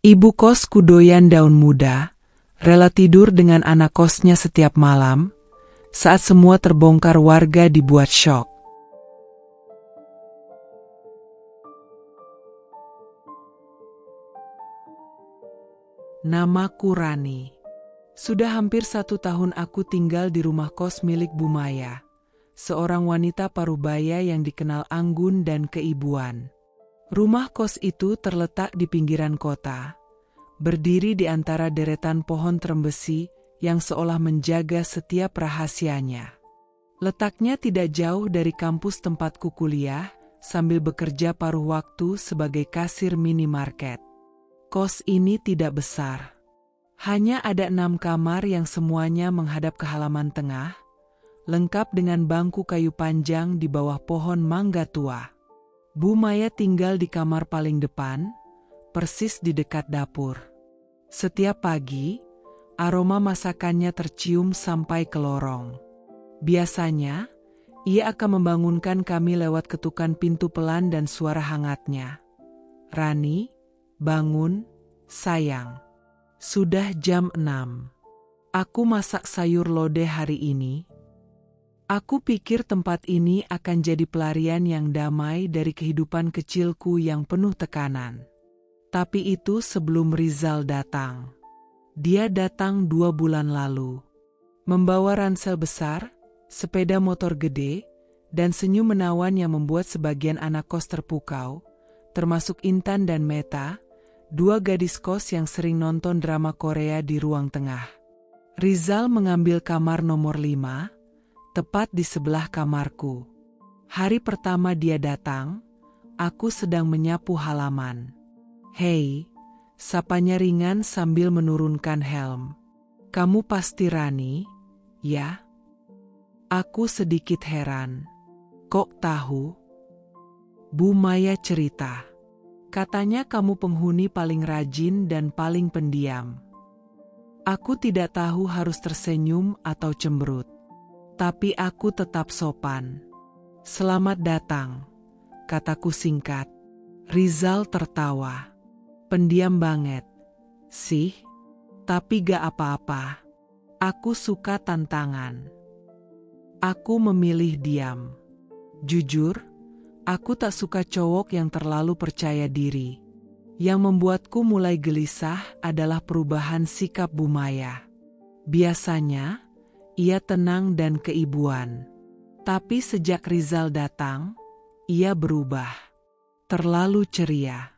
Ibu kosku doyan daun muda, rela tidur dengan anak kosnya setiap malam, saat semua terbongkar warga dibuat syok. Namaku Rani. Sudah hampir 1 tahun aku tinggal di rumah kos milik Bu Maya, seorang wanita parubaya yang dikenal anggun dan keibuan. Rumah kos itu terletak di pinggiran kota, berdiri di antara deretan pohon trembesi yang seolah menjaga setiap rahasianya. Letaknya tidak jauh dari kampus tempatku kuliah, sambil bekerja paruh waktu sebagai kasir minimarket. Kos ini tidak besar. Hanya ada 6 kamar yang semuanya menghadap ke halaman tengah, lengkap dengan bangku kayu panjang di bawah pohon mangga tua. Bu Maya tinggal di kamar paling depan, persis di dekat dapur. Setiap pagi, aroma masakannya tercium sampai ke lorong. Biasanya, ia akan membangunkan kami lewat ketukan pintu pelan dan suara hangatnya. "Rani, bangun, sayang. Sudah jam 6. Aku masak sayur lodeh hari ini." Aku pikir tempat ini akan jadi pelarian yang damai dari kehidupan kecilku yang penuh tekanan. Tapi itu sebelum Rizal datang. Dia datang 2 bulan lalu. Membawa ransel besar, sepeda motor gede, dan senyum menawan yang membuat sebagian anak kos terpukau, termasuk Intan dan Meta, 2 gadis kos yang sering nonton drama Korea di ruang tengah. Rizal mengambil kamar nomor 5, tepat di sebelah kamarku. Hari pertama dia datang, aku sedang menyapu halaman. "Hei," sapanya ringan sambil menurunkan helm. "Kamu pasti Rani, ya?" Aku sedikit heran. "Kok tahu?" Bu Maya cerita. "Katanya kamu penghuni paling rajin dan paling pendiam." Aku tidak tahu harus tersenyum atau cemberut. Tapi aku tetap sopan. "Selamat datang," kataku singkat. Rizal tertawa. "Pendiam banget sih, tapi gak apa-apa. Aku suka tantangan." Aku memilih diam. Jujur, aku tak suka cowok yang terlalu percaya diri. Yang membuatku mulai gelisah adalah perubahan sikap Bu Maya. Biasanya, ia tenang dan keibuan. Tapi sejak Rizal datang, ia berubah. Terlalu ceria.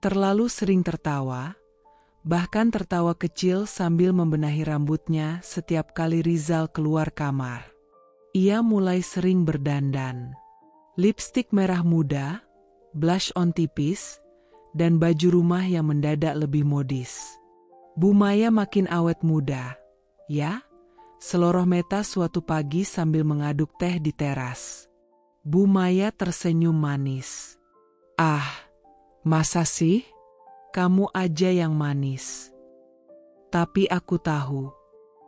Terlalu sering tertawa, bahkan tertawa kecil sambil membenahi rambutnya setiap kali Rizal keluar kamar. Ia mulai sering berdandan. Lipstik merah muda, blush on tipis, dan baju rumah yang mendadak lebih modis. Bu Maya makin awet muda, ya? Seloroh Meta suatu pagi sambil mengaduk teh di teras. Bu Maya tersenyum manis. "Ah, masa sih? Kamu aja yang manis." Tapi aku tahu.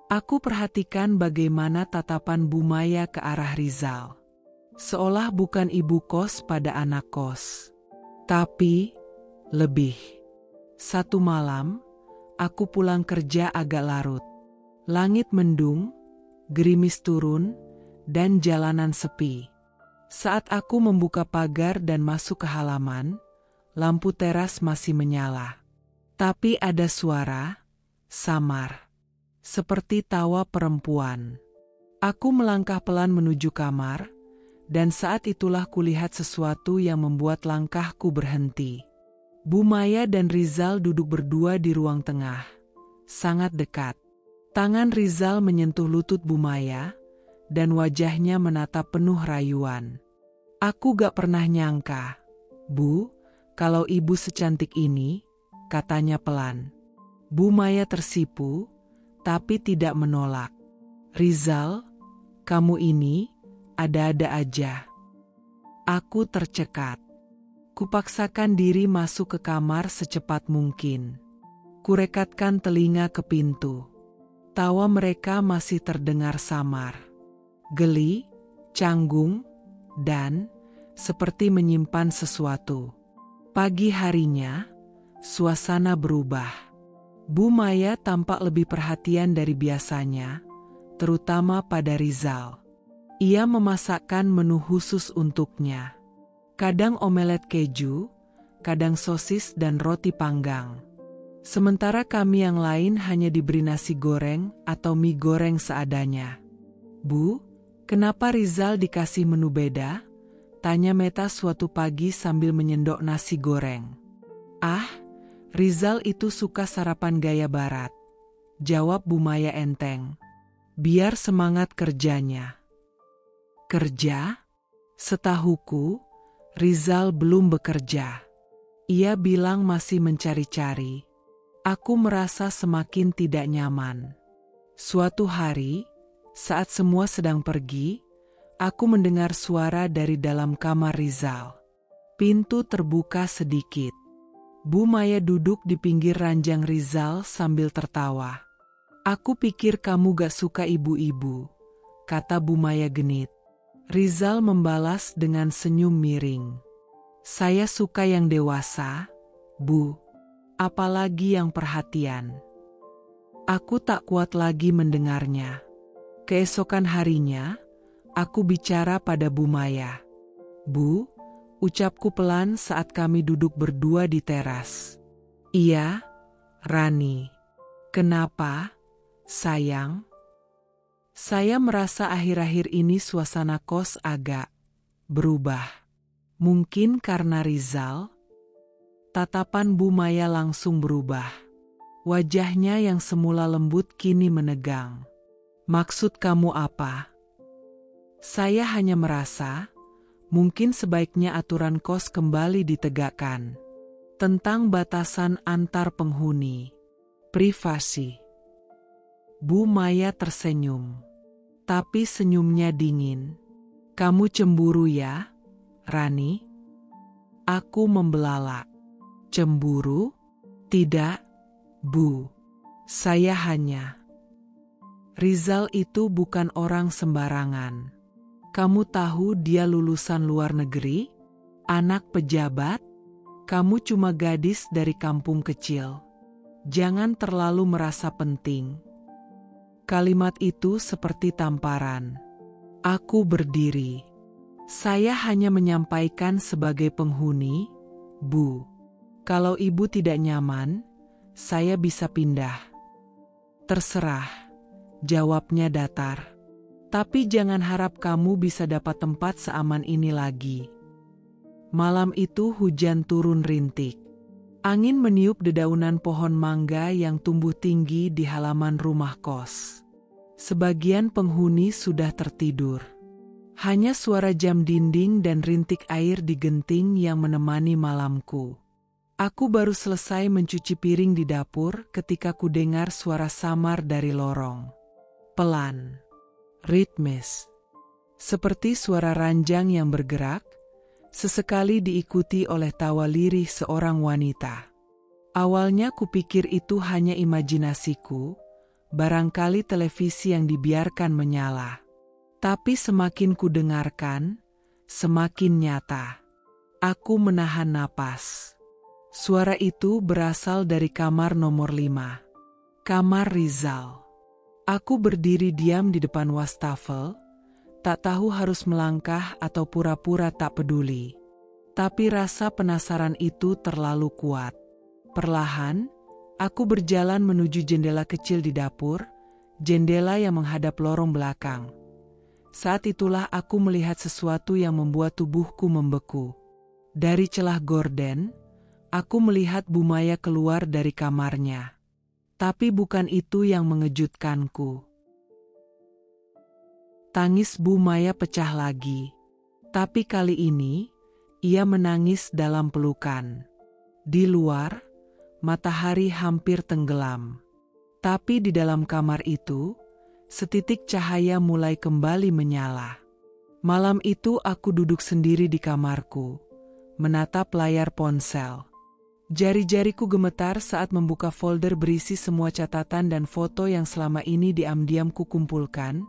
Aku perhatikan bagaimana tatapan Bu Maya ke arah Rizal. Seolah bukan ibu kos pada anak kos. Tapi, lebih. Satu malam, aku pulang kerja agak larut. Langit mendung, gerimis turun, dan jalanan sepi. Saat aku membuka pagar dan masuk ke halaman, lampu teras masih menyala. Tapi ada suara, samar, seperti tawa perempuan. Aku melangkah pelan menuju kamar, dan saat itulah kulihat sesuatu yang membuat langkahku berhenti. Bu Maya dan Rizal duduk berdua di ruang tengah, sangat dekat. Tangan Rizal menyentuh lutut Bu Maya, dan wajahnya menatap penuh rayuan. "Aku gak pernah nyangka, Bu, kalau ibu secantik ini," katanya pelan. Bu Maya tersipu, tapi tidak menolak. "Rizal, kamu ini ada-ada aja." Aku tercekat. Kupaksakan diri masuk ke kamar secepat mungkin. Kurekatkan telinga ke pintu. Tawa mereka masih terdengar samar. Geli, canggung, dan seperti menyimpan sesuatu. Pagi harinya, Suasana berubah. Bu Maya tampak lebih perhatian dari biasanya, terutama pada Rizal. Ia memasakkan menu khusus untuknya. Kadang omelet keju, kadang sosis dan roti panggang. Sementara kami yang lain hanya diberi nasi goreng atau mie goreng seadanya. "Bu, kenapa Rizal dikasih menu beda?" tanya Meta suatu pagi sambil menyendok nasi goreng. "Ah, Rizal itu suka sarapan gaya barat," jawab Bu Maya enteng. "Biar semangat kerjanya." "Kerja?" "Setahuku, Rizal belum bekerja. Ia bilang masih mencari-cari." Aku merasa semakin tidak nyaman. Suatu hari, saat semua sedang pergi, aku mendengar suara dari dalam kamar Rizal. Pintu terbuka sedikit. Bu Maya duduk di pinggir ranjang Rizal sambil tertawa. "Aku pikir kamu gak suka ibu-ibu," kata Bu Maya genit. Rizal membalas dengan senyum miring. "Saya suka yang dewasa, Bu. Apalagi yang perhatian." Aku tak kuat lagi mendengarnya. Keesokan harinya, aku bicara pada Bu Maya. "Bu," ucapku pelan saat kami duduk berdua di teras. "Iya, Rani. Kenapa, sayang?" "Saya merasa akhir-akhir ini suasana kos agak berubah. Mungkin karena Rizal?" Tatapan Bu Maya langsung berubah. Wajahnya yang semula lembut kini menegang. "Maksud kamu apa?" "Saya hanya merasa, mungkin sebaiknya aturan kos kembali ditegakkan. Tentang batasan antar penghuni. Privasi." Bu Maya tersenyum. Tapi senyumnya dingin. "Kamu cemburu ya, Rani?" Aku membelalak. "Cemburu? Tidak, Bu. Saya hanya..." "Rizal itu bukan orang sembarangan. Kamu tahu dia lulusan luar negeri? Anak pejabat? Kamu cuma gadis dari kampung kecil. Jangan terlalu merasa penting." Kalimat itu seperti tamparan. Aku berdiri. "Saya hanya menyampaikan sebagai penghuni, Bu. Kalau ibu tidak nyaman, saya bisa pindah." "Terserah," jawabnya datar. "Tapi jangan harap kamu bisa dapat tempat seaman ini lagi." Malam itu hujan turun rintik. Angin meniup dedaunan pohon mangga yang tumbuh tinggi di halaman rumah kos. Sebagian penghuni sudah tertidur. Hanya suara jam dinding dan rintik air di genting yang menemani malamku. Aku baru selesai mencuci piring di dapur ketika ku dengar suara samar dari lorong. Pelan, ritmis, seperti suara ranjang yang bergerak, sesekali diikuti oleh tawa lirih seorang wanita. Awalnya kupikir itu hanya imajinasiku, barangkali televisi yang dibiarkan menyala. Tapi semakin ku dengarkan, semakin nyata. Aku menahan napas. Suara itu berasal dari kamar nomor 5. Kamar Rizal. Aku berdiri diam di depan wastafel, tak tahu harus melangkah atau pura-pura tak peduli. Tapi rasa penasaran itu terlalu kuat. Perlahan, aku berjalan menuju jendela kecil di dapur, jendela yang menghadap lorong belakang. Saat itulah aku melihat sesuatu yang membuat tubuhku membeku. Dari celah gorden, aku melihat Bu Maya keluar dari kamarnya. Tapi bukan itu yang mengejutkanku. Tangis Bu Maya pecah lagi. Tapi kali ini, ia menangis dalam pelukan. Di luar, matahari hampir tenggelam. Tapi di dalam kamar itu, setitik cahaya mulai kembali menyala. Malam itu aku duduk sendiri di kamarku, menatap layar ponsel. Jari-jariku gemetar saat membuka folder berisi semua catatan dan foto yang selama ini diam-diam kukumpulkan,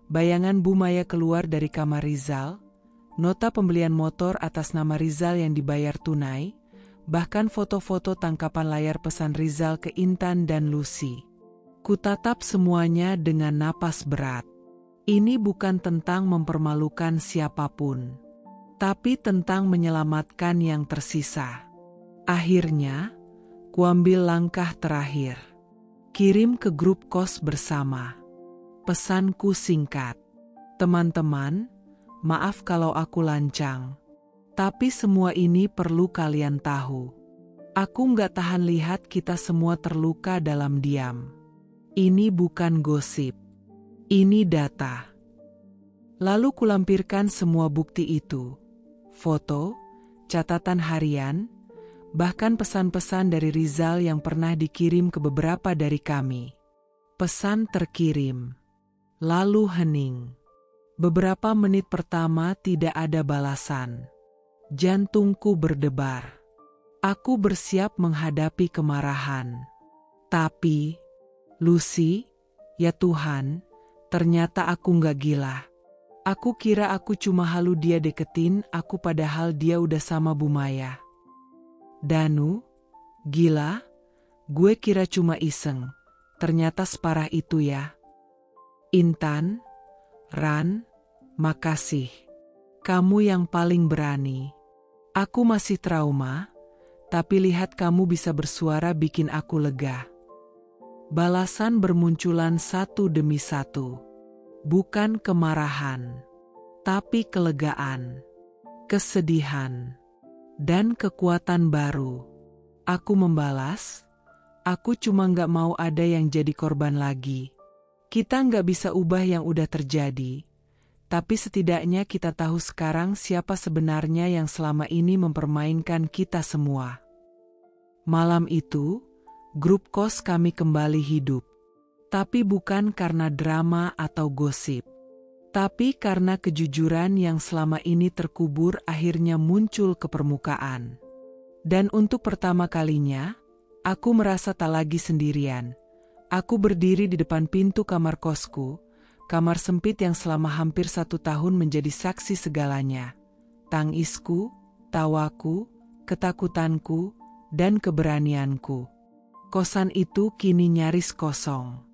bayangan Bu Maya keluar dari kamar Rizal, nota pembelian motor atas nama Rizal yang dibayar tunai, bahkan foto-foto tangkapan layar pesan Rizal ke Intan dan Lucy. Kutatap semuanya dengan napas berat. Ini bukan tentang mempermalukan siapapun, tapi tentang menyelamatkan yang tersisa. Akhirnya, kuambil langkah terakhir. Kirim ke grup kos bersama. Pesanku singkat. Teman-teman, maaf kalau aku lancang. Tapi semua ini perlu kalian tahu. Aku nggak tahan lihat kita semua terluka dalam diam. Ini bukan gosip. Ini data. Lalu kulampirkan semua bukti itu. Foto, catatan harian, bahkan pesan-pesan dari Rizal yang pernah dikirim ke beberapa dari kami. Pesan terkirim. Lalu hening. Beberapa menit pertama tidak ada balasan. Jantungku berdebar. Aku bersiap menghadapi kemarahan. Tapi, Lucy, ya Tuhan, ternyata aku nggak gila. Aku kira aku cuma halu dia deketin aku padahal dia udah sama Bu Maya. Danu, gila, gue kira cuma iseng. Ternyata separah itu ya. Intan, Ran, makasih. Kamu yang paling berani. Aku masih trauma, tapi lihat kamu bisa bersuara bikin aku lega. Balasan bermunculan satu demi satu. Bukan kemarahan, tapi kelegaan, kesedihan, dan kekuatan baru. Aku membalas, aku cuma nggak mau ada yang jadi korban lagi. Kita nggak bisa ubah yang udah terjadi. Tapi setidaknya kita tahu sekarang siapa sebenarnya yang selama ini mempermainkan kita semua. Malam itu, grup kos kami kembali hidup. Tapi bukan karena drama atau gosip. Tapi karena kejujuran yang selama ini terkubur akhirnya muncul ke permukaan. Dan untuk pertama kalinya, aku merasa tak lagi sendirian. Aku berdiri di depan pintu kamar kosku, kamar sempit yang selama hampir 1 tahun menjadi saksi segalanya. Tangisku, tawaku, ketakutanku, dan keberanianku. Kosan itu kini nyaris kosong.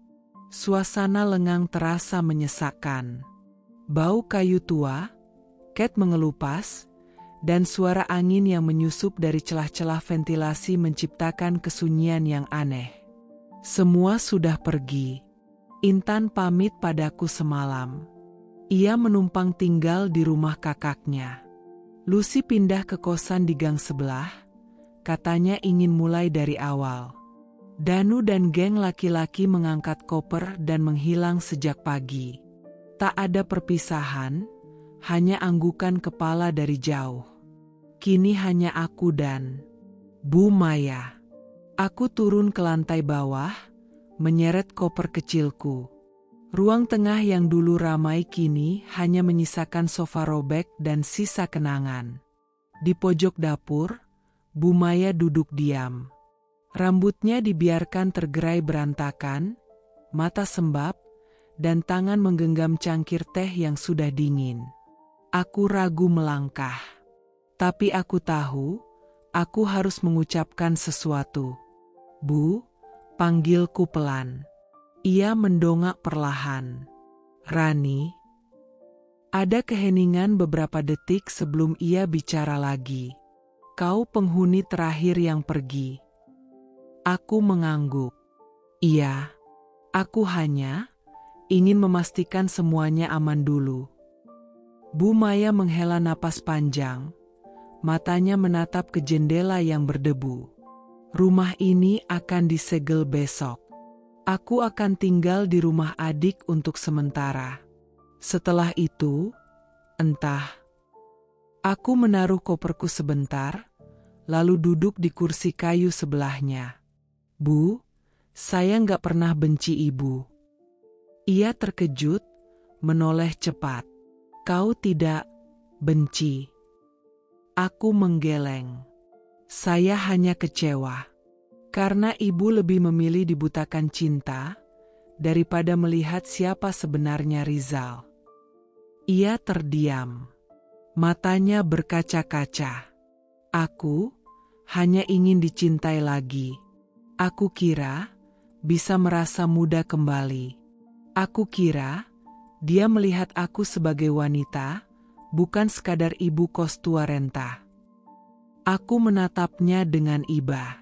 Suasana lengang terasa menyesakkan. Bau kayu tua, cat mengelupas, dan suara angin yang menyusup dari celah-celah ventilasi menciptakan kesunyian yang aneh. Semua sudah pergi. Intan pamit padaku semalam. Ia menumpang tinggal di rumah kakaknya. Lucy pindah ke kosan di gang sebelah, katanya ingin mulai dari awal. Danu dan geng laki-laki mengangkat koper dan menghilang sejak pagi. Tak ada perpisahan, hanya anggukan kepala dari jauh. Kini hanya aku dan Bu Maya. Aku turun ke lantai bawah, menyeret koper kecilku. Ruang tengah yang dulu ramai kini hanya menyisakan sofa robek dan sisa kenangan. Di pojok dapur, Bu Maya duduk diam. Rambutnya dibiarkan tergerai berantakan, mata sembab, dan tangan menggenggam cangkir teh yang sudah dingin. Aku ragu melangkah. Tapi aku tahu, aku harus mengucapkan sesuatu. Bu, panggilku pelan. Ia mendongak perlahan. Rani. Ada keheningan beberapa detik sebelum ia bicara lagi. Kau penghuni terakhir yang pergi. Aku mengangguk. Iya, aku hanya ingin memastikan semuanya aman dulu. Bu Maya menghela napas panjang. Matanya menatap ke jendela yang berdebu. Rumah ini akan disegel besok. Aku akan tinggal di rumah adik untuk sementara. Setelah itu, entah. Aku menaruh koperku sebentar, lalu duduk di kursi kayu sebelahnya. Bu, saya nggak pernah benci ibu. Ia terkejut, menoleh cepat. Kau tidak benci. Aku menggeleng. Saya hanya kecewa. Karena ibu lebih memilih dibutakan cinta, daripada melihat siapa sebenarnya Rizal. Ia terdiam. Matanya berkaca-kaca. Aku, hanya ingin dicintai lagi. Aku kira bisa merasa muda kembali. Aku kira dia melihat aku sebagai wanita, bukan sekadar ibu kos tua renta. Aku menatapnya dengan iba.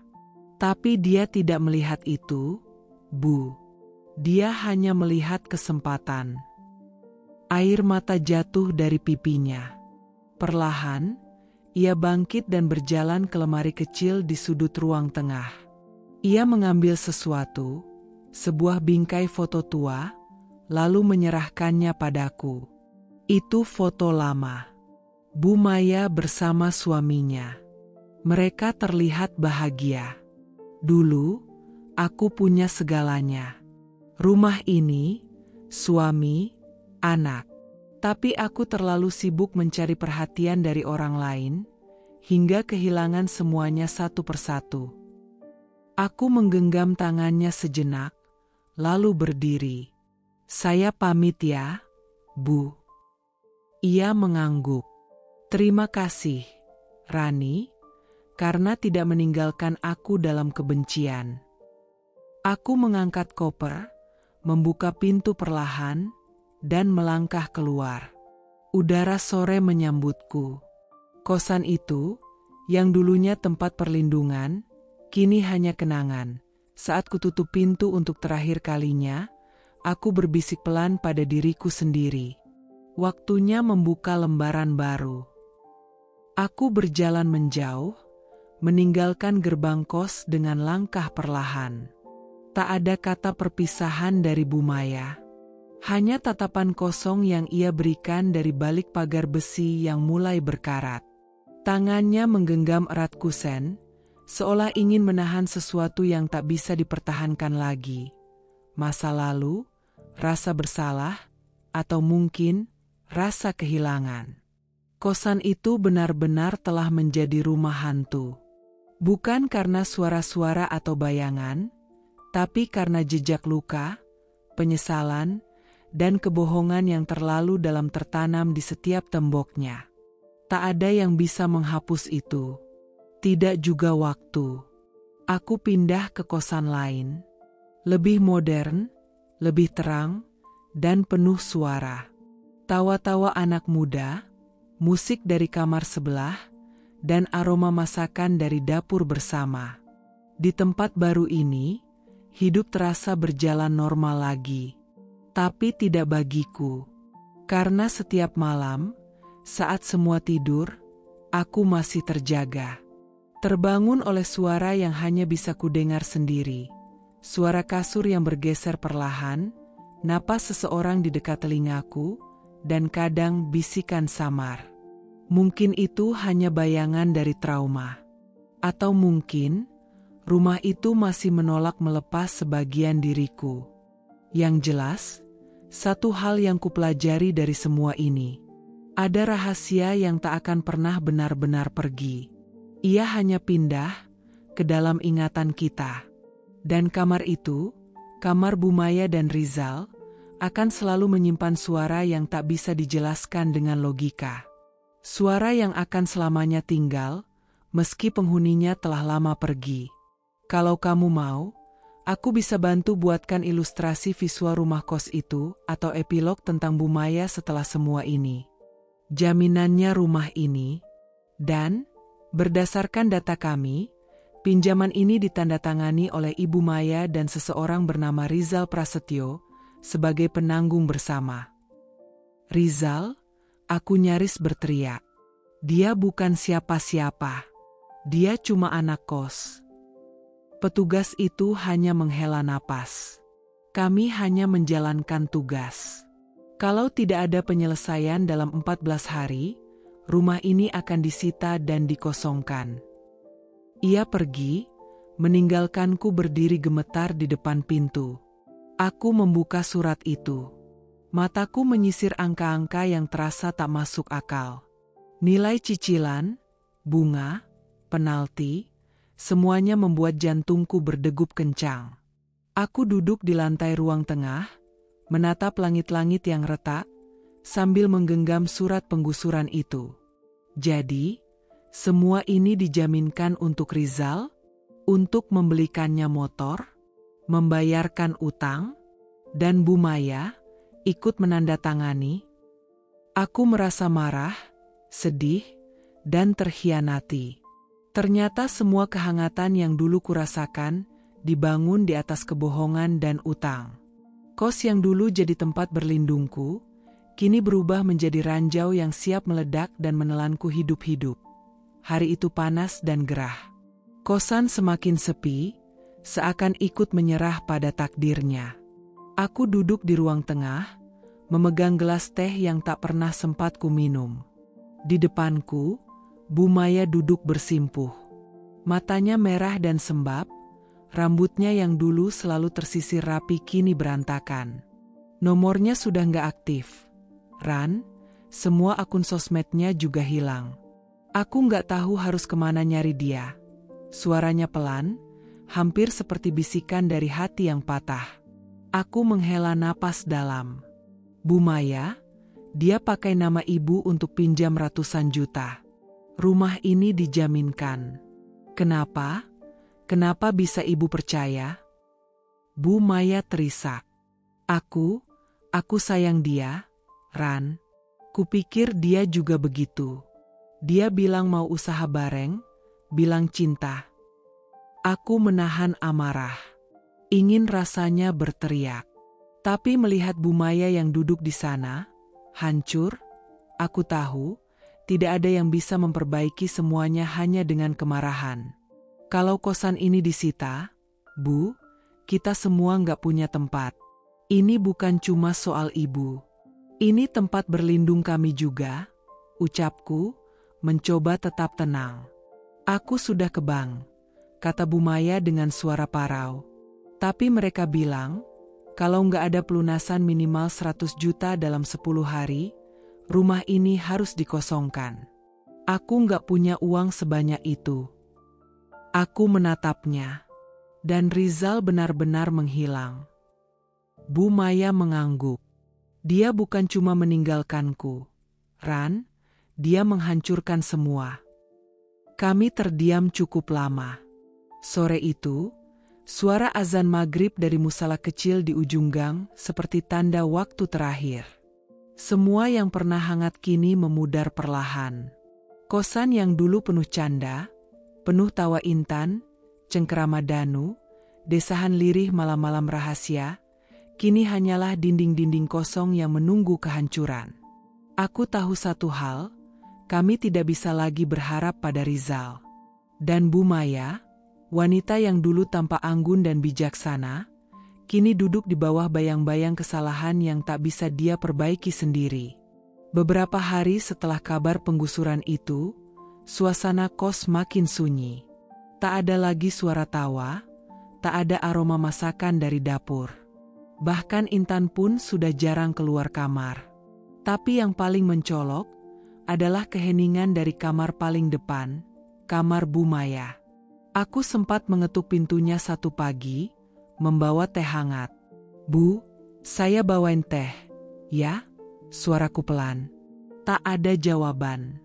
Tapi dia tidak melihat itu, Bu. Dia hanya melihat kesempatan. Air mata jatuh dari pipinya. Perlahan, ia bangkit dan berjalan ke lemari kecil di sudut ruang tengah. Ia mengambil sesuatu, sebuah bingkai foto tua, lalu menyerahkannya padaku. Itu foto lama. Bu Maya bersama suaminya. Mereka terlihat bahagia. Dulu, aku punya segalanya. Rumah ini, suami, anak. Tapi aku terlalu sibuk mencari perhatian dari orang lain, hingga kehilangan semuanya satu persatu. Aku menggenggam tangannya sejenak, lalu berdiri. Saya pamit ya, Bu. Ia mengangguk. Terima kasih, Rani, karena tidak meninggalkan aku dalam kebencian. Aku mengangkat koper, membuka pintu perlahan, dan melangkah keluar. Udara sore menyambutku. Kosan itu, yang dulunya tempat perlindungan, kini hanya kenangan. Saat kututup pintu untuk terakhir kalinya, aku berbisik pelan pada diriku sendiri. Waktunya membuka lembaran baru. Aku berjalan menjauh, meninggalkan gerbang kos dengan langkah perlahan. Tak ada kata perpisahan dari Bu Maya. Hanya tatapan kosong yang ia berikan dari balik pagar besi yang mulai berkarat. Tangannya menggenggam erat kusen, seolah ingin menahan sesuatu yang tak bisa dipertahankan lagi. Masa lalu, rasa bersalah, atau mungkin rasa kehilangan. Kosan itu benar-benar telah menjadi rumah hantu. Bukan karena suara-suara atau bayangan, tapi karena jejak luka, penyesalan, dan kebohongan yang terlalu dalam tertanam di setiap temboknya. Tak ada yang bisa menghapus itu. Tidak juga waktu. Aku pindah ke kosan lain. Lebih modern, lebih terang, dan penuh suara. Tawa-tawa anak muda, musik dari kamar sebelah, dan aroma masakan dari dapur bersama. Di tempat baru ini, hidup terasa berjalan normal lagi. Tapi tidak bagiku. Karena setiap malam, saat semua tidur, aku masih terjaga. Terbangun oleh suara yang hanya bisa kudengar sendiri. Suara kasur yang bergeser perlahan, napas seseorang di dekat telingaku, dan kadang bisikan samar. Mungkin itu hanya bayangan dari trauma. Atau mungkin, rumah itu masih menolak melepas sebagian diriku. Yang jelas, satu hal yang kupelajari dari semua ini. Ada rahasia yang tak akan pernah benar-benar pergi. Ia hanya pindah ke dalam ingatan kita. Dan kamar itu, kamar Bu Maya dan Rizal, akan selalu menyimpan suara yang tak bisa dijelaskan dengan logika. Suara yang akan selamanya tinggal, meski penghuninya telah lama pergi. Kalau kamu mau, aku bisa bantu buatkan ilustrasi visual rumah kos itu atau epilog tentang Bu Maya setelah semua ini. Jaminannya rumah ini, dan, berdasarkan data kami, pinjaman ini ditandatangani oleh Ibu Maya dan seseorang bernama Rizal Prasetyo sebagai penanggung bersama. Rizal? Aku nyaris berteriak. Dia bukan siapa-siapa. Dia cuma anak kos. Petugas itu hanya menghela napas. Kami hanya menjalankan tugas. Kalau tidak ada penyelesaian dalam 14 hari, rumah ini akan disita dan dikosongkan. Ia pergi, meninggalkanku berdiri gemetar di depan pintu. Aku membuka surat itu. Mataku menyisir angka-angka yang terasa tak masuk akal. Nilai cicilan, bunga, penalti, semuanya membuat jantungku berdegup kencang. Aku duduk di lantai ruang tengah, menatap langit-langit yang retak, sambil menggenggam surat penggusuran itu. Jadi, Semua ini dijaminkan untuk Rizal, untuk membelikannya motor, membayarkan utang, dan Bu Maya ikut menandatangani. Aku merasa marah, sedih, dan terhianati. Ternyata semua kehangatan yang dulu kurasakan dibangun di atas kebohongan dan utang. Kos yang dulu jadi tempat berlindungku, kini berubah menjadi ranjau yang siap meledak dan menelanku hidup-hidup. Hari itu panas dan gerah. Kosan semakin sepi, seakan ikut menyerah pada takdirnya. Aku duduk di ruang tengah, memegang gelas teh yang tak pernah sempat ku minum. Di depanku, Bu Maya duduk bersimpuh. Matanya merah dan sembab, rambutnya yang dulu selalu tersisir rapi kini berantakan. Nomornya sudah nggak aktif. Ran, semua akun sosmednya juga hilang. Aku nggak tahu harus kemana nyari dia. Suaranya pelan, hampir seperti bisikan dari hati yang patah. Aku menghela napas dalam. Bu Maya, dia pakai nama ibu untuk pinjam ratusan juta. Rumah ini dijaminkan. Kenapa? Kenapa bisa ibu percaya? Bu Maya terisak. Aku sayang dia, Ran. Kupikir dia juga begitu. Dia bilang mau usaha bareng, bilang cinta. Aku menahan amarah. Ingin rasanya berteriak. Tapi melihat Bu Maya yang duduk di sana, hancur, aku tahu, tidak ada yang bisa memperbaiki semuanya hanya dengan kemarahan. Kalau kosan ini disita, Bu, kita semua nggak punya tempat. Ini bukan cuma soal ibu. Ini tempat berlindung kami juga, ucapku, mencoba tetap tenang. Aku sudah ke bank, kata Bu Maya dengan suara parau. Tapi mereka bilang, kalau nggak ada pelunasan minimal 100 juta dalam 10 hari, rumah ini harus dikosongkan. Aku nggak punya uang sebanyak itu. Aku menatapnya, dan Rizal benar-benar menghilang. Bu Maya mengangguk. Dia bukan cuma meninggalkanku, Ran, dia menghancurkan semua. Kami terdiam cukup lama. Sore itu, suara azan maghrib dari musala kecil di ujung gang seperti tanda waktu terakhir. Semua yang pernah hangat kini memudar perlahan. Kosan yang dulu penuh canda, penuh tawa Intan, cengkerama Danu, desahan lirih malam-malam rahasia, kini hanyalah dinding-dinding kosong yang menunggu kehancuran. Aku tahu satu hal, kami tidak bisa lagi berharap pada Rizal. Dan Bu Maya, wanita yang dulu tampak anggun dan bijaksana, kini duduk di bawah bayang-bayang kesalahan yang tak bisa dia perbaiki sendiri. Beberapa hari setelah kabar penggusuran itu, suasana kos makin sunyi. Tak ada lagi suara tawa, tak ada aroma masakan dari dapur. Bahkan Intan pun sudah jarang keluar kamar. Tapi yang paling mencolok adalah keheningan dari kamar paling depan, kamar Bu Maya. Aku sempat mengetuk pintunya satu pagi, membawa teh hangat. Bu, saya bawain teh, ya? Suaraku pelan. Tak ada jawaban.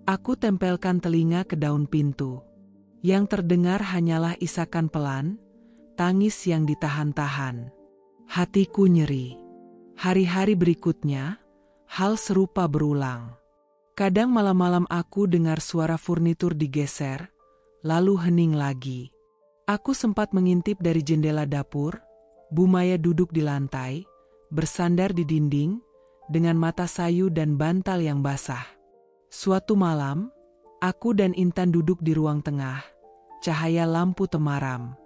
Aku tempelkan telinga ke daun pintu. Yang terdengar hanyalah isakan pelan, tangis yang ditahan-tahan. Hatiku nyeri. Hari-hari berikutnya, hal serupa berulang. Kadang malam-malam aku dengar suara furnitur digeser, lalu hening lagi. Aku sempat mengintip dari jendela dapur, Bu Maya duduk di lantai, bersandar di dinding, dengan mata sayu dan bantal yang basah. Suatu malam, aku dan Intan duduk di ruang tengah, cahaya lampu temaram.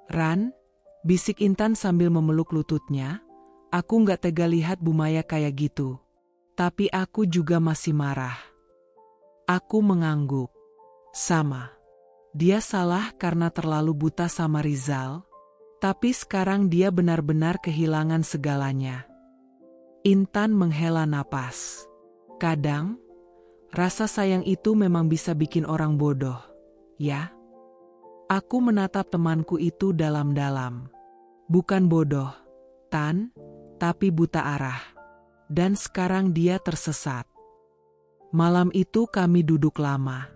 Ran, bisik Intan sambil memeluk lututnya, aku nggak tega lihat Bu Maya kayak gitu. Tapi aku juga masih marah. Aku mengangguk. Sama. Dia salah karena terlalu buta sama Rizal, tapi sekarang dia benar-benar kehilangan segalanya. Intan menghela napas. Kadang, rasa sayang itu memang bisa bikin orang bodoh, ya? Aku menatap temanku itu dalam-dalam. Bukan bodoh, Tan, tapi buta arah. Dan sekarang dia tersesat. Malam itu kami duduk lama.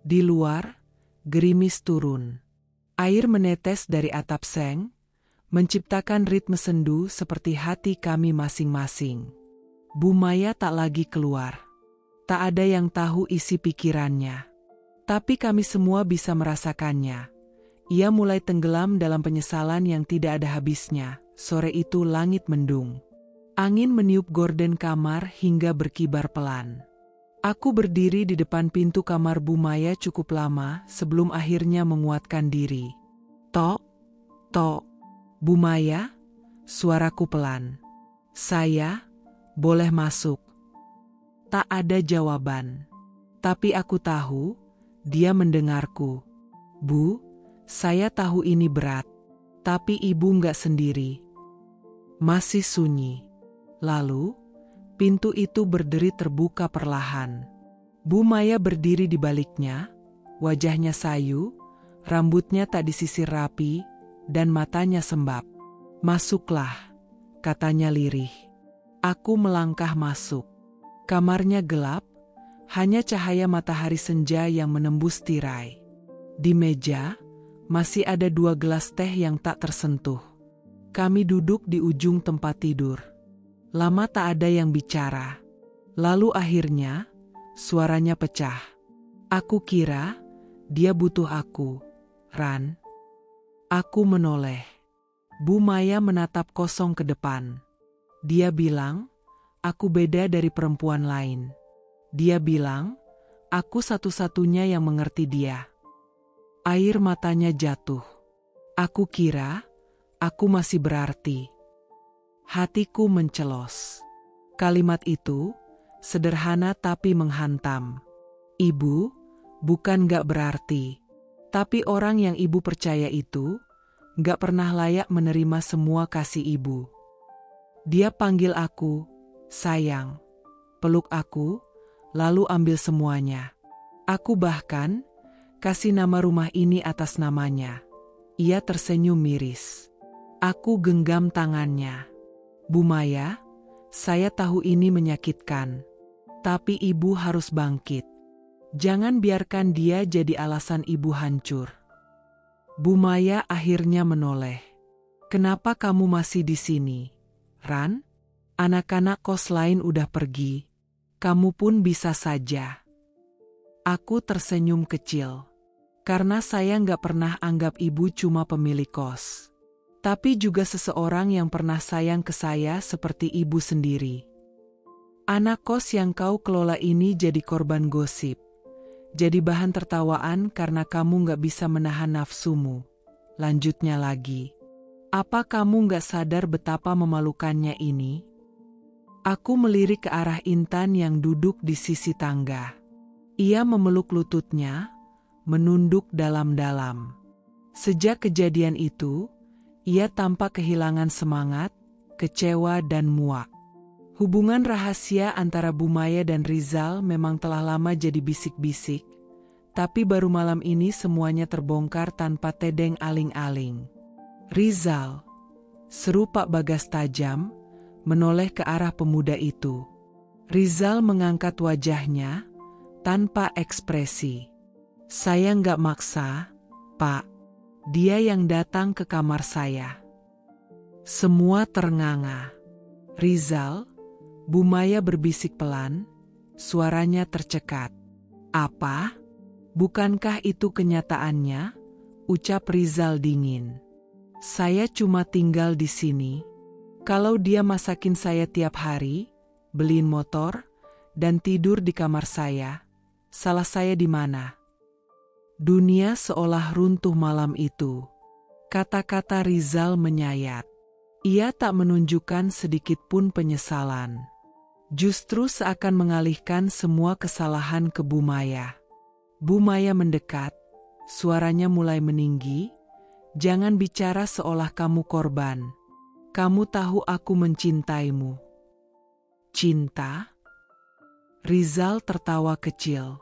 Di luar, gerimis turun. Air menetes dari atap seng, menciptakan ritme sendu seperti hati kami masing-masing. Bu Maya tak lagi keluar. Tak ada yang tahu isi pikirannya. Tapi kami semua bisa merasakannya. Ia mulai tenggelam dalam penyesalan yang tidak ada habisnya. Sore itu langit mendung. Angin meniup gorden kamar hingga berkibar pelan. Aku berdiri di depan pintu kamar Bu Maya cukup lama sebelum akhirnya menguatkan diri. Tok, tok. Bu Maya, suaraku pelan. Saya, boleh masuk. Tak ada jawaban. Tapi aku tahu, dia mendengarku. Bu, saya tahu ini berat. Tapi ibu nggak sendiri. Masih sunyi. Lalu, pintu itu berderi terbuka perlahan. Bu Maya berdiri di baliknya, wajahnya sayu, rambutnya tak disisir rapi, dan matanya sembab. Masuklah, katanya lirih. Aku melangkah masuk. Kamarnya gelap, hanya cahaya matahari senja yang menembus tirai. Di meja, masih ada 2 gelas teh yang tak tersentuh. Kami duduk di ujung tempat tidur. Lama tak ada yang bicara. Lalu akhirnya, suaranya pecah. Aku kira, dia butuh aku. Ran. Aku menoleh. Bu Maya menatap kosong ke depan. Dia bilang, aku beda dari perempuan lain. Dia bilang, aku satu-satunya yang mengerti dia. Air matanya jatuh. Aku kira, aku masih berarti. Hatiku mencelos. Kalimat itu, sederhana tapi menghantam. Ibu, bukan gak berarti. Tapi orang yang ibu percaya itu, gak pernah layak menerima semua kasih ibu. Dia panggil aku, sayang. Peluk aku, lalu ambil semuanya. Aku bahkan, kasih nama rumah ini atas namanya. Ia tersenyum miris. Aku genggam tangannya. Bu Maya, saya tahu ini menyakitkan. Tapi ibu harus bangkit. Jangan biarkan dia jadi alasan ibu hancur. Bu Maya akhirnya menoleh. Kenapa kamu masih di sini, Ran? Anak-anak kos lain udah pergi. Kamu pun bisa saja. Aku tersenyum kecil. Karena saya nggak pernah anggap ibu cuma pemilik kos. Tapi juga seseorang yang pernah sayang ke saya seperti ibu sendiri. Anak kos yang kau kelola ini jadi korban gosip. Jadi bahan tertawaan karena kamu nggak bisa menahan nafsumu. Lanjutnya lagi. Apa kamu nggak sadar betapa memalukannya ini? Aku melirik ke arah Intan yang duduk di sisi tangga. Ia memeluk lututnya, menunduk dalam-dalam. Sejak kejadian itu, ia tampak kehilangan semangat, kecewa dan muak. Hubungan rahasia antara Bu Maya dan Rizal memang telah lama jadi bisik-bisik, tapi baru malam ini semuanya terbongkar tanpa tedeng aling-aling. Rizal, seru Pak Bagas tajam, menoleh ke arah pemuda itu. Rizal mengangkat wajahnya, tanpa ekspresi. Saya nggak maksa, Pak. Dia yang datang ke kamar saya. Semua ternganga. Rizal, Bu Maya berbisik pelan, suaranya tercekat. Apa? Bukankah itu kenyataannya? Ucap Rizal dingin. Saya cuma tinggal di sini. Kalau dia masakin saya tiap hari, beliin motor, dan tidur di kamar saya, salah saya di mana? Dunia seolah runtuh malam itu. Kata-kata Rizal menyayat. Ia tak menunjukkan sedikit pun penyesalan. Justru seakan mengalihkan semua kesalahan ke Bu Maya. Bu Maya mendekat, suaranya mulai meninggi. Jangan bicara seolah kamu korban. Kamu tahu aku mencintaimu. Cinta? Rizal tertawa kecil.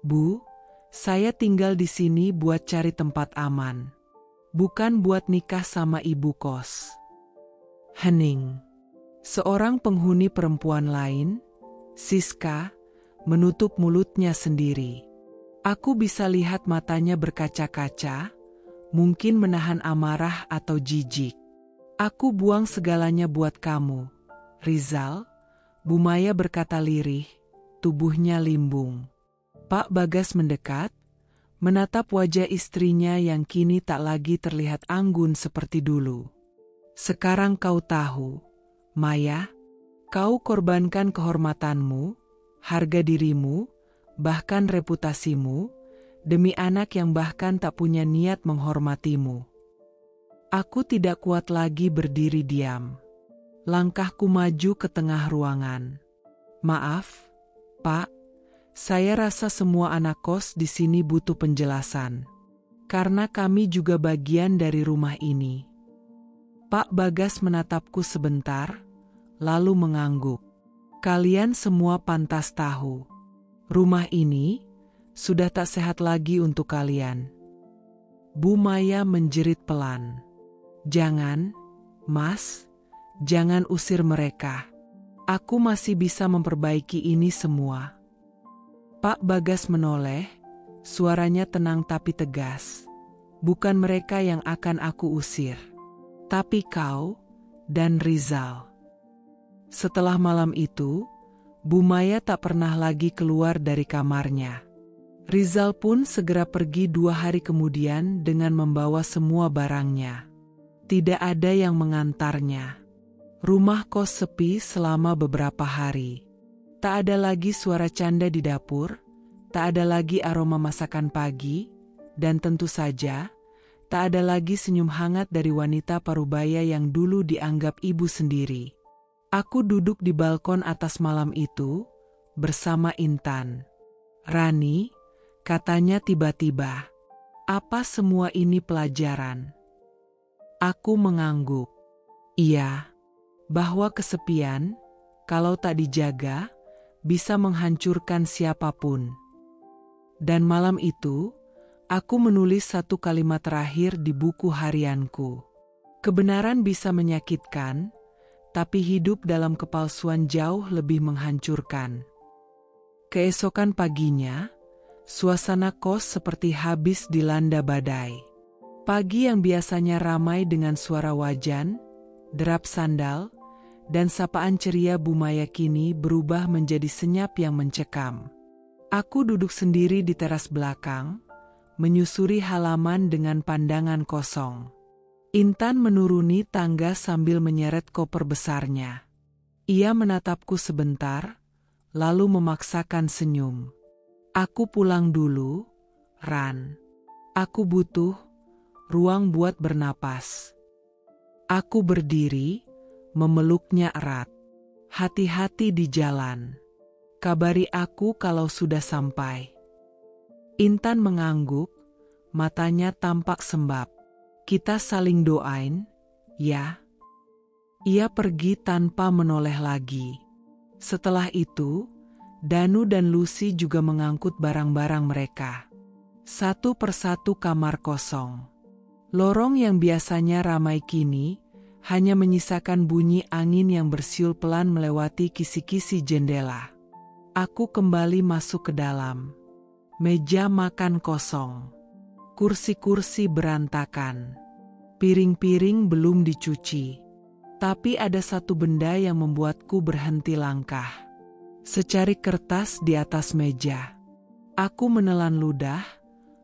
Bu, saya tinggal di sini buat cari tempat aman. Bukan buat nikah sama ibu kos. Hening. Seorang penghuni perempuan lain, Siska, menutup mulutnya sendiri. Aku bisa lihat matanya berkaca-kaca, mungkin menahan amarah atau jijik. Aku buang segalanya buat kamu, Rizal, Bu Maya berkata lirih, tubuhnya limbung. Pak Bagas mendekat, menatap wajah istrinya yang kini tak lagi terlihat anggun seperti dulu. Sekarang kau tahu, Maya, kau korbankan kehormatanmu, harga dirimu, bahkan reputasimu, demi anak yang bahkan tak punya niat menghormatimu. Aku tidak kuat lagi berdiri diam. Langkahku maju ke tengah ruangan. Maaf, Pak, saya rasa semua anak kos di sini butuh penjelasan. Karena kami juga bagian dari rumah ini. Pak Bagas menatapku sebentar, lalu mengangguk. Kalian semua pantas tahu. Rumah ini sudah tak sehat lagi untuk kalian. Bu Maya menjerit pelan. Jangan, Mas, jangan usir mereka. Aku masih bisa memperbaiki ini semua. Pak Bagas menoleh, suaranya tenang tapi tegas. Bukan mereka yang akan aku usir, tapi kau dan Rizal. Setelah malam itu, Bu Maya tak pernah lagi keluar dari kamarnya. Rizal pun segera pergi 2 hari kemudian dengan membawa semua barangnya. Tidak ada yang mengantarnya. Rumah kos sepi selama beberapa hari. Tak ada lagi suara canda di dapur, tak ada lagi aroma masakan pagi, dan tentu saja, tak ada lagi senyum hangat dari wanita parubaya yang dulu dianggap ibu sendiri. Aku duduk di balkon atas malam itu, bersama Intan. Rani, katanya tiba-tiba, apa semua ini pelajaran? Aku mengangguk. Iya, bahwa kesepian, kalau tak dijaga, bisa menghancurkan siapapun. Dan malam itu, aku menulis satu kalimat terakhir di buku harianku. Kebenaran bisa menyakitkan, tapi hidup dalam kepalsuan jauh lebih menghancurkan. Keesokan paginya, suasana kos seperti habis dilanda badai. Pagi yang biasanya ramai dengan suara wajan, derap sandal, dan sapaan ceria Bu Maya kini berubah menjadi senyap yang mencekam. Aku duduk sendiri di teras belakang, menyusuri halaman dengan pandangan kosong. Intan menuruni tangga sambil menyeret koper besarnya. Ia menatapku sebentar, lalu memaksakan senyum. Aku pulang dulu, Ran. Aku butuh ruang buat bernapas. Aku berdiri, memeluknya erat. Hati-hati di jalan. Kabari aku kalau sudah sampai. Intan mengangguk, matanya tampak sembab. Kita saling doain, ya. Ia pergi tanpa menoleh lagi. Setelah itu, Danu dan Lucy juga mengangkut barang-barang mereka. Satu persatu kamar kosong. Lorong yang biasanya ramai kini, hanya menyisakan bunyi angin yang bersiul pelan melewati kisi-kisi jendela. Aku kembali masuk ke dalam. Meja makan kosong. Kursi-kursi berantakan. Piring-piring belum dicuci. Tapi ada satu benda yang membuatku berhenti langkah. Secarik kertas di atas meja. Aku menelan ludah,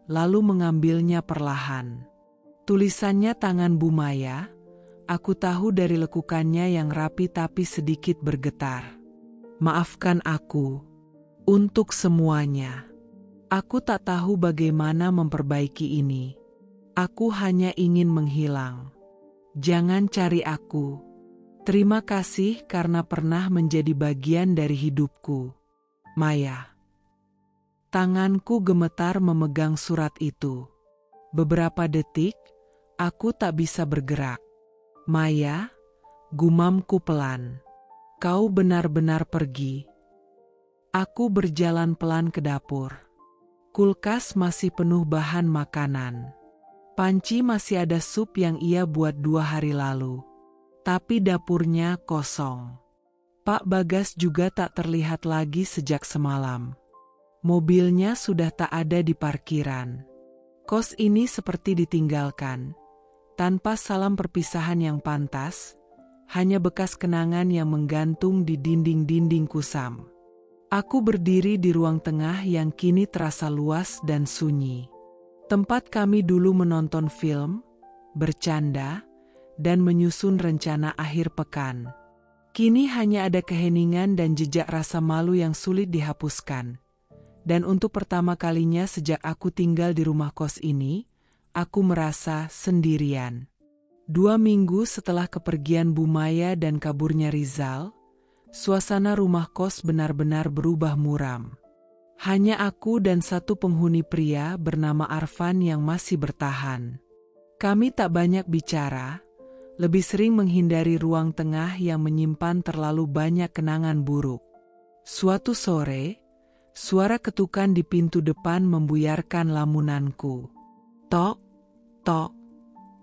lalu mengambilnya perlahan. Tulisannya tangan Bu Maya. Aku tahu dari lekukannya yang rapi tapi sedikit bergetar. Maafkan aku. Untuk semuanya. Aku tak tahu bagaimana memperbaiki ini. Aku hanya ingin menghilang. Jangan cari aku. Terima kasih karena pernah menjadi bagian dari hidupku. Maya. Tanganku gemetar memegang surat itu. Beberapa detik, aku tak bisa bergerak. Maya, gumamku pelan. Kau benar-benar pergi. Aku berjalan pelan ke dapur. Kulkas masih penuh bahan makanan. Panci masih ada sup yang ia buat 2 hari lalu. Tapi dapurnya kosong. Pak Bagas juga tak terlihat lagi sejak semalam. Mobilnya sudah tak ada di parkiran. Kos ini seperti ditinggalkan, tanpa salam perpisahan yang pantas, hanya bekas kenangan yang menggantung di dinding-dinding kusam. Aku berdiri di ruang tengah yang kini terasa luas dan sunyi. Tempat kami dulu menonton film, bercanda, dan menyusun rencana akhir pekan. Kini hanya ada keheningan dan jejak rasa malu yang sulit dihapuskan. Dan untuk pertama kalinya sejak aku tinggal di rumah kos ini, aku merasa sendirian. 2 minggu setelah kepergian Bu Maya dan kaburnya Rizal, suasana rumah kos benar-benar berubah muram. Hanya aku dan satu penghuni pria bernama Arfan yang masih bertahan. Kami tak banyak bicara, lebih sering menghindari ruang tengah yang menyimpan terlalu banyak kenangan buruk. Suatu sore, suara ketukan di pintu depan membuyarkan lamunanku. Tok, tok,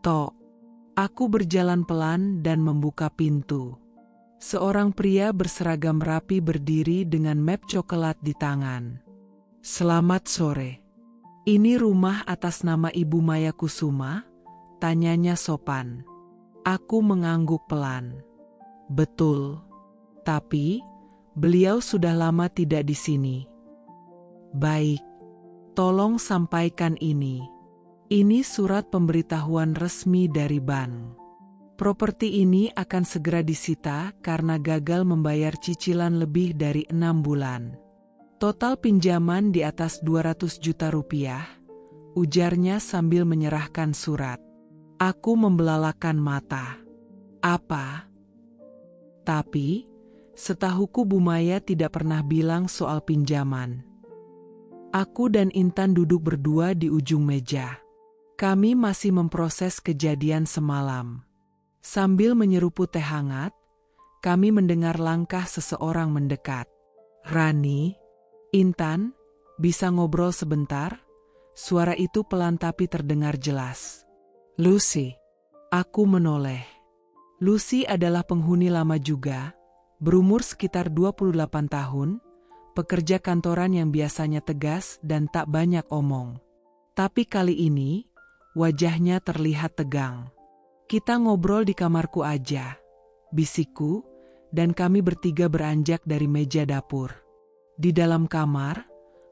tok. Aku berjalan pelan dan membuka pintu. Seorang pria berseragam rapi berdiri dengan map coklat di tangan. Selamat sore. Ini rumah atas nama Ibu Maya Kusuma? Tanyanya sopan. Aku mengangguk pelan. Betul. Tapi, beliau sudah lama tidak di sini. Baik. Tolong sampaikan ini. Ini surat pemberitahuan resmi dari bank. Properti ini akan segera disita karena gagal membayar cicilan lebih dari 6 bulan. Total pinjaman di atas 200 juta rupiah, ujarnya sambil menyerahkan surat. Aku membelalakan mata. Apa? Tapi, setahuku Bu Maya tidak pernah bilang soal pinjaman. Aku dan Intan duduk berdua di ujung meja. Kami masih memproses kejadian semalam. Sambil menyeruput teh hangat, kami mendengar langkah seseorang mendekat. Rani, Intan, bisa ngobrol sebentar? Suara itu pelan tapi terdengar jelas. Lucy. Aku menoleh. Lucy adalah penghuni lama juga, berumur sekitar 28 tahun, pekerja kantoran yang biasanya tegas dan tak banyak omong. Tapi kali ini, wajahnya terlihat tegang. Kita ngobrol di kamarku aja, bisikku, dan kami bertiga beranjak dari meja dapur. Di dalam kamar,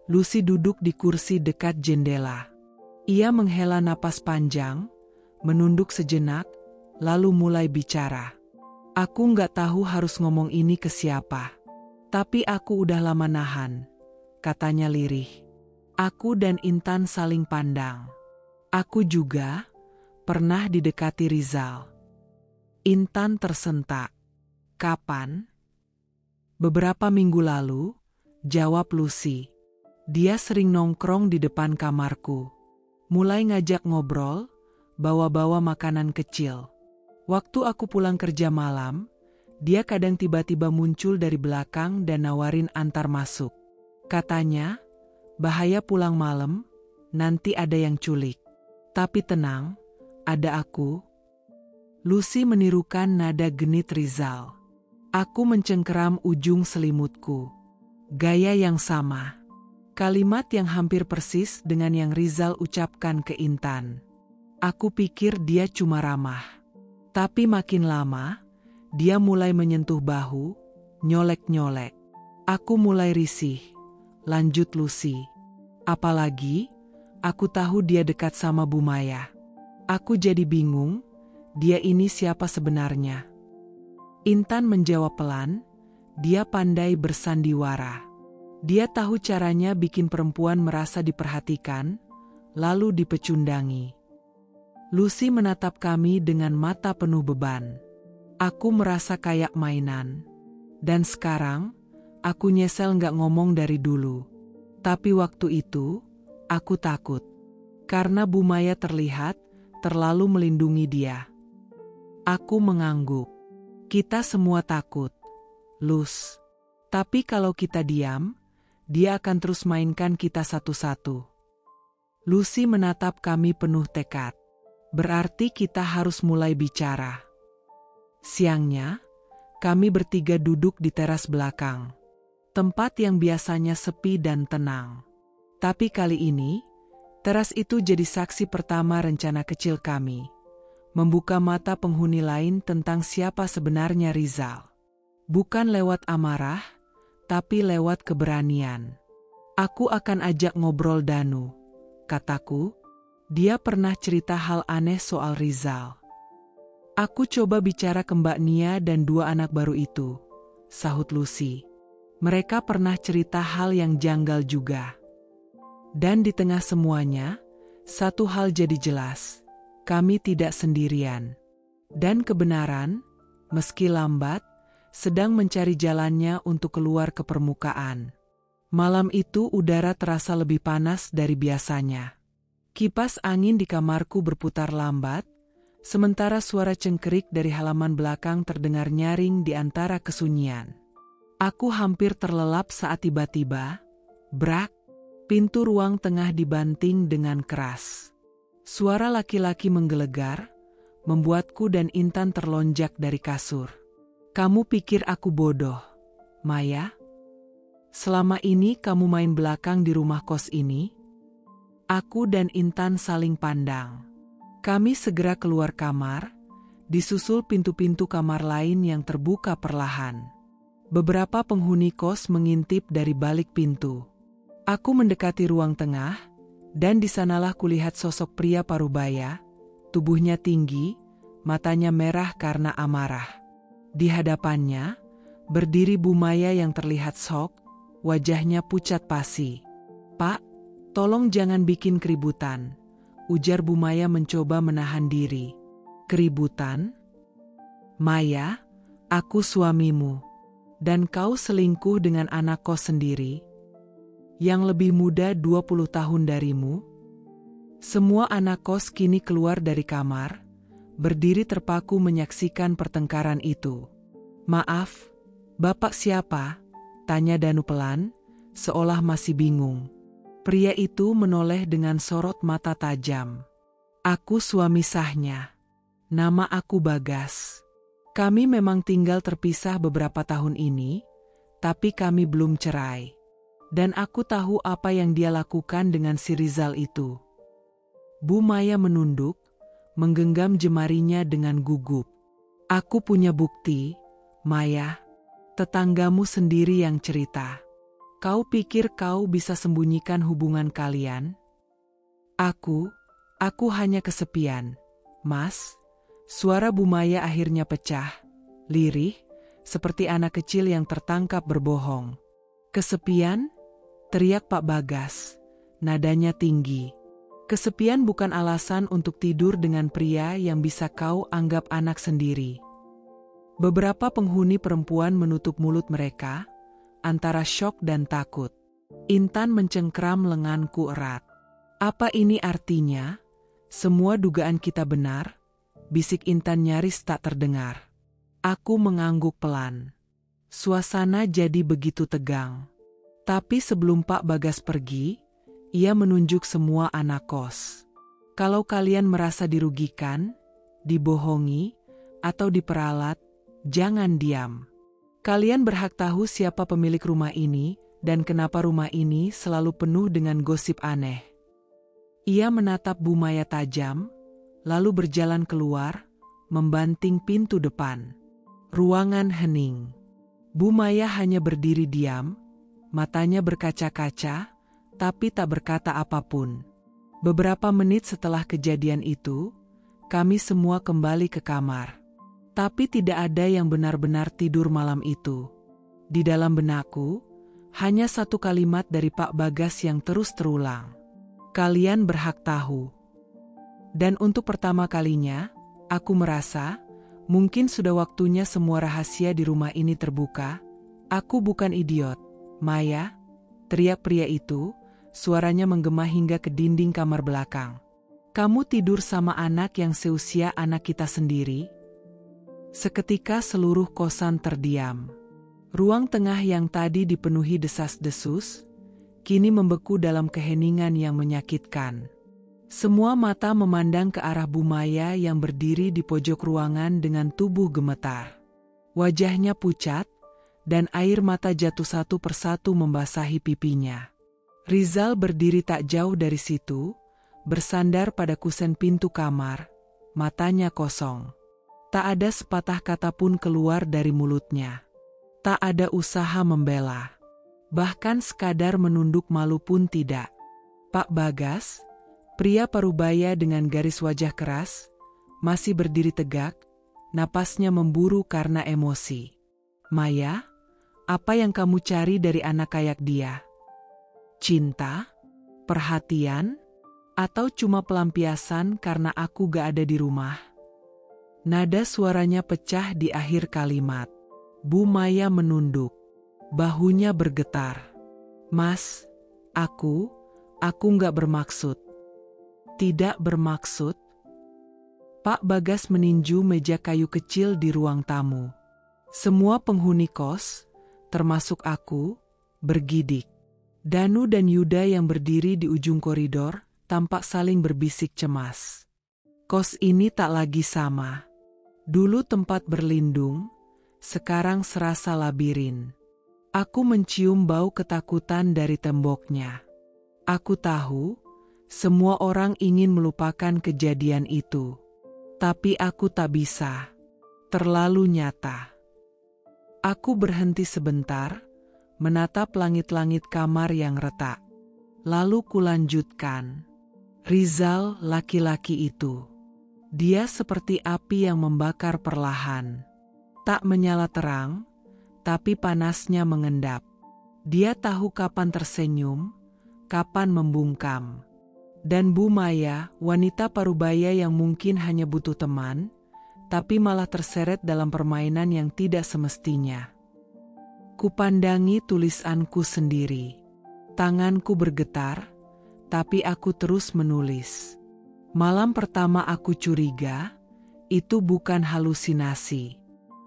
Lucy duduk di kursi dekat jendela. Ia menghela napas panjang, menunduk sejenak, lalu mulai bicara. Aku nggak tahu harus ngomong ini ke siapa. Tapi aku udah lama nahan, katanya lirih. Aku dan Intan saling pandang. Aku juga pernah didekati Rizal. Intan tersentak. Kapan? Beberapa minggu lalu, jawab Lucy. Dia sering nongkrong di depan kamarku. Mulai ngajak ngobrol, bawa-bawa makanan kecil. Waktu aku pulang kerja malam, dia kadang tiba-tiba muncul dari belakang dan nawarin antar masuk. Katanya, bahaya pulang malam, nanti ada yang culik. Tapi tenang, ada aku. Lucy menirukan nada genit Rizal. Aku mencengkeram ujung selimutku. Gaya yang sama. Kalimat yang hampir persis dengan yang Rizal ucapkan ke Intan. Aku pikir dia cuma ramah. Tapi makin lama, dia mulai menyentuh bahu, nyolek-nyolek. Aku mulai risih, lanjut Lucy. Apalagi, aku tahu dia dekat sama Bu Maya. Aku jadi bingung, dia ini siapa sebenarnya? Intan menjawab pelan, dia pandai bersandiwara. Dia tahu caranya bikin perempuan merasa diperhatikan, lalu dipecundangi. Lucy menatap kami dengan mata penuh beban. Aku merasa kayak mainan. Dan sekarang, aku nyesel nggak ngomong dari dulu. Tapi waktu itu, aku takut. Karena Bu Maya terlihat terlalu melindungi dia. Aku mengangguk. Kita semua takut. Lus. Tapi kalau kita diam, dia akan terus mainkan kita satu-satu. Lucy menatap kami penuh tekad. Berarti kita harus mulai bicara. Siangnya, kami bertiga duduk di teras belakang. tempat yang biasanya sepi dan tenang. Tapi kali ini, teras itu jadi saksi pertama rencana kecil kami. Membuka mata penghuni lain tentang siapa sebenarnya Rizal. Bukan lewat amarah, tapi lewat keberanian. Aku akan ajak ngobrol Danu, kataku. Dia pernah cerita hal aneh soal Rizal. Aku coba bicara ke Mbak Nia dan 2 anak baru itu, sahut Lucy. Mereka pernah cerita hal yang janggal juga. Dan di tengah semuanya, satu hal jadi jelas. Kami tidak sendirian. Dan kebenaran, meski lambat, sedang mencari jalannya untuk keluar ke permukaan. Malam itu udara terasa lebih panas dari biasanya. Kipas angin di kamarku berputar lambat, sementara suara cengkerik dari halaman belakang terdengar nyaring di antara kesunyian. Aku hampir terlelap saat tiba-tiba, brak, pintu ruang tengah dibanting dengan keras. Suara laki-laki menggelegar, membuatku dan Intan terlonjak dari kasur. Kamu pikir aku bodoh, Maya? Selama ini kamu main belakang di rumah kos ini? Aku dan Intan saling pandang. Kami segera keluar kamar, disusul pintu-pintu kamar lain yang terbuka perlahan. Beberapa penghuni kos mengintip dari balik pintu. Aku mendekati ruang tengah, dan di sanalah kulihat sosok pria parubaya, tubuhnya tinggi, matanya merah karena amarah. Di hadapannya, berdiri Bu Maya yang terlihat shock, wajahnya pucat pasi. "Pak, tolong jangan bikin keributan," ujar Bu Maya mencoba menahan diri. "Keributan? Maya, aku suamimu. Dan kau selingkuh dengan anak kos sendiri, yang lebih muda 20 tahun darimu?" Semua anak kos kini keluar dari kamar, berdiri terpaku menyaksikan pertengkaran itu. "Maaf, Bapak siapa?" tanya Danu pelan, seolah masih bingung. Pria itu menoleh dengan sorot mata tajam. "Aku suami sahnya. Nama aku Bagas. Kami memang tinggal terpisah beberapa tahun ini, tapi kami belum cerai. Dan aku tahu apa yang dia lakukan dengan si Rizal itu." Bu Maya menunduk, menggenggam jemarinya dengan gugup. "Aku punya bukti, Maya. Tetanggamu sendiri yang cerita. Kau pikir kau bisa sembunyikan hubungan kalian? Aku hanya kesepian, Mas." Suara Bu Maya akhirnya pecah, lirih, seperti anak kecil yang tertangkap berbohong. "Kesepian?" teriak Pak Bagas, nadanya tinggi. "Kesepian bukan alasan untuk tidur dengan pria yang bisa kau anggap anak sendiri." Beberapa penghuni perempuan menutup mulut mereka, antara syok dan takut. Intan mencengkram lenganku erat. "Apa ini artinya? Semua dugaan kita benar?" bisik Intan nyaris tak terdengar. Aku mengangguk pelan. Suasana jadi begitu tegang. Tapi sebelum Pak Bagas pergi, ia menunjuk semua anak kos. "Kalau kalian merasa dirugikan, dibohongi, atau diperalat, jangan diam. Kalian berhak tahu siapa pemilik rumah ini dan kenapa rumah ini selalu penuh dengan gosip aneh." Ia menatap Bu Maya tajam, lalu berjalan keluar, membanting pintu depan. Ruangan hening. Bu Maya hanya berdiri diam, matanya berkaca-kaca, tapi tak berkata apapun. Beberapa menit setelah kejadian itu, kami semua kembali ke kamar. Tapi tidak ada yang benar-benar tidur malam itu. Di dalam benakku, hanya satu kalimat dari Pak Bagas yang terus terulang. "Kalian berhak tahu." Dan untuk pertama kalinya, aku merasa, mungkin sudah waktunya semua rahasia di rumah ini terbuka. "Aku bukan idiot, Maya," teriak pria itu, suaranya menggema hingga ke dinding kamar belakang. "Kamu tidur sama anak yang seusia anak kita sendiri?" Seketika seluruh kosan terdiam. Ruang tengah yang tadi dipenuhi desas-desus, kini membeku dalam keheningan yang menyakitkan. Semua mata memandang ke arah Bu Maya yang berdiri di pojok ruangan dengan tubuh gemetar. Wajahnya pucat, dan air mata jatuh satu persatu membasahi pipinya. Rizal berdiri tak jauh dari situ, bersandar pada kusen pintu kamar, matanya kosong. Tak ada sepatah kata pun keluar dari mulutnya. Tak ada usaha membela. Bahkan sekadar menunduk malu pun tidak. Pak Bagas, pria parubaya dengan garis wajah keras, masih berdiri tegak, napasnya memburu karena emosi. Maya, apa yang kamu cari dari anak kayak dia? Cinta? Perhatian? Atau cuma pelampiasan karena aku gak ada di rumah? Nada suaranya pecah di akhir kalimat. Bu Maya menunduk. Bahunya bergetar. Mas, aku gak bermaksud. Tidak bermaksud? Pak Bagas meninju meja kayu kecil di ruang tamu. Semua penghuni kos, termasuk aku, bergidik. Danu dan Yuda yang berdiri di ujung koridor, tampak saling berbisik cemas. Kos ini tak lagi sama. Dulu tempat berlindung, sekarang serasa labirin. Aku mencium bau ketakutan dari temboknya. Aku tahu, semua orang ingin melupakan kejadian itu. Tapi aku tak bisa. Terlalu nyata. Aku berhenti sebentar, menatap langit-langit kamar yang retak. Lalu kulanjutkan. Rizal, laki-laki itu. Dia seperti api yang membakar perlahan. Tak menyala terang, tapi panasnya mengendap. Dia tahu kapan tersenyum, kapan membungkam. Dan Bu Maya, wanita parubaya yang mungkin hanya butuh teman, tapi malah terseret dalam permainan yang tidak semestinya. Kupandangi tulisanku sendiri. Tanganku bergetar, tapi aku terus menulis. Malam pertama aku curiga, itu bukan halusinasi.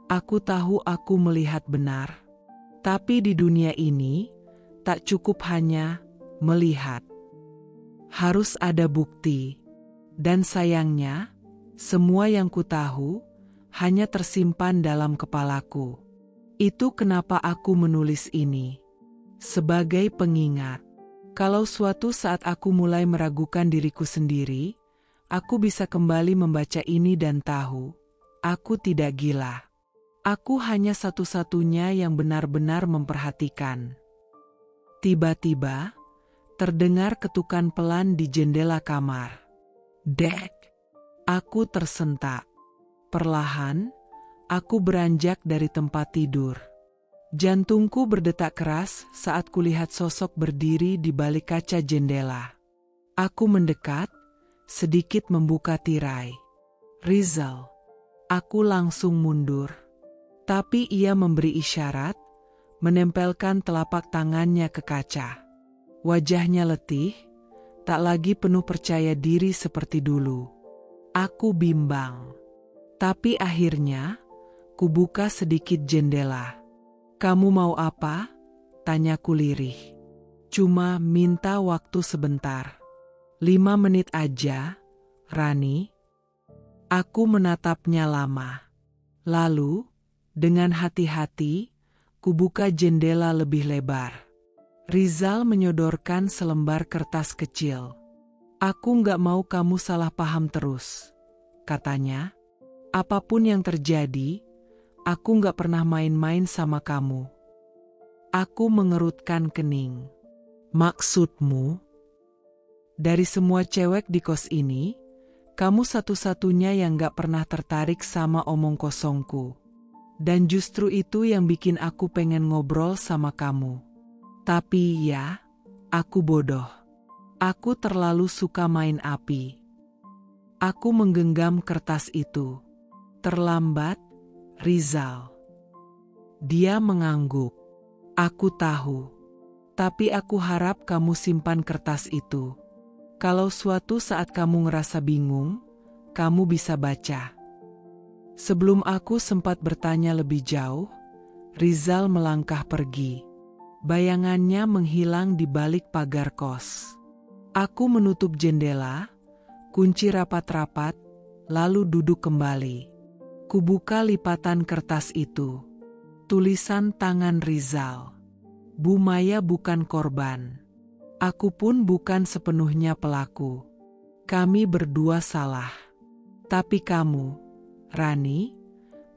Aku tahu aku melihat benar. Tapi di dunia ini, tak cukup hanya melihat. Harus ada bukti. Dan sayangnya, semua yang ku tahu hanya tersimpan dalam kepalaku. Itu kenapa aku menulis ini. Sebagai pengingat. Kalau suatu saat aku mulai meragukan diriku sendiri, aku bisa kembali membaca ini dan tahu, aku tidak gila. Aku hanya satu-satunya yang benar-benar memperhatikan. Tiba-tiba, terdengar ketukan pelan di jendela kamar. Dek! Aku tersentak. Perlahan, aku beranjak dari tempat tidur. Jantungku berdetak keras saat kulihat sosok berdiri di balik kaca jendela. Aku mendekat, sedikit membuka tirai. Rizal. Aku langsung mundur. Tapi ia memberi isyarat, menempelkan telapak tangannya ke kaca. Wajahnya letih, tak lagi penuh percaya diri seperti dulu. Aku bimbang. Tapi akhirnya, kubuka sedikit jendela. Kamu mau apa? Tanyaku lirih. Cuma minta waktu sebentar. 5 menit aja, Rani. Aku menatapnya lama. Lalu, dengan hati-hati, kubuka jendela lebih lebar. Rizal menyodorkan selembar kertas kecil. Aku nggak mau kamu salah paham terus, katanya. Apapun yang terjadi, aku nggak pernah main-main sama kamu. Aku mengerutkan kening. Maksudmu? Dari semua cewek di kos ini, kamu satu-satunya yang nggak pernah tertarik sama omong kosongku. Dan justru itu yang bikin aku pengen ngobrol sama kamu. Tapi ya, aku bodoh. Aku terlalu suka main api. Aku menggenggam kertas itu. Terlambat, Rizal. Dia mengangguk. Aku tahu. Tapi aku harap kamu simpan kertas itu. Kalau suatu saat kamu ngerasa bingung, kamu bisa baca. Sebelum aku sempat bertanya lebih jauh, Rizal melangkah pergi. Bayangannya menghilang di balik pagar kos. Aku menutup jendela, kunci rapat-rapat, lalu duduk kembali. Kubuka lipatan kertas itu. Tulisan tangan Rizal. Bu Maya bukan korban. Aku pun bukan sepenuhnya pelaku. Kami berdua salah. Tapi kamu, Rani,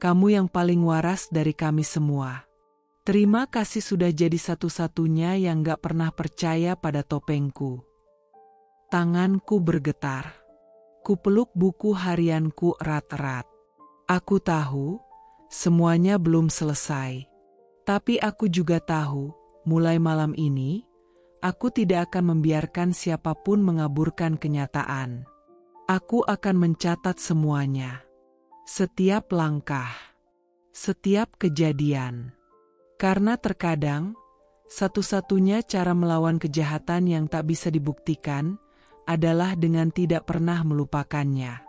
kamu yang paling waras dari kami semua. Terima kasih sudah jadi satu-satunya yang gak pernah percaya pada topengku. Tanganku bergetar. Kupeluk buku harianku erat-erat. Aku tahu, semuanya belum selesai. Tapi aku juga tahu, mulai malam ini, aku tidak akan membiarkan siapapun mengaburkan kenyataan. Aku akan mencatat semuanya. Setiap langkah. Setiap kejadian. Karena terkadang, satu-satunya cara melawan kejahatan yang tak bisa dibuktikan adalah dengan tidak pernah melupakannya.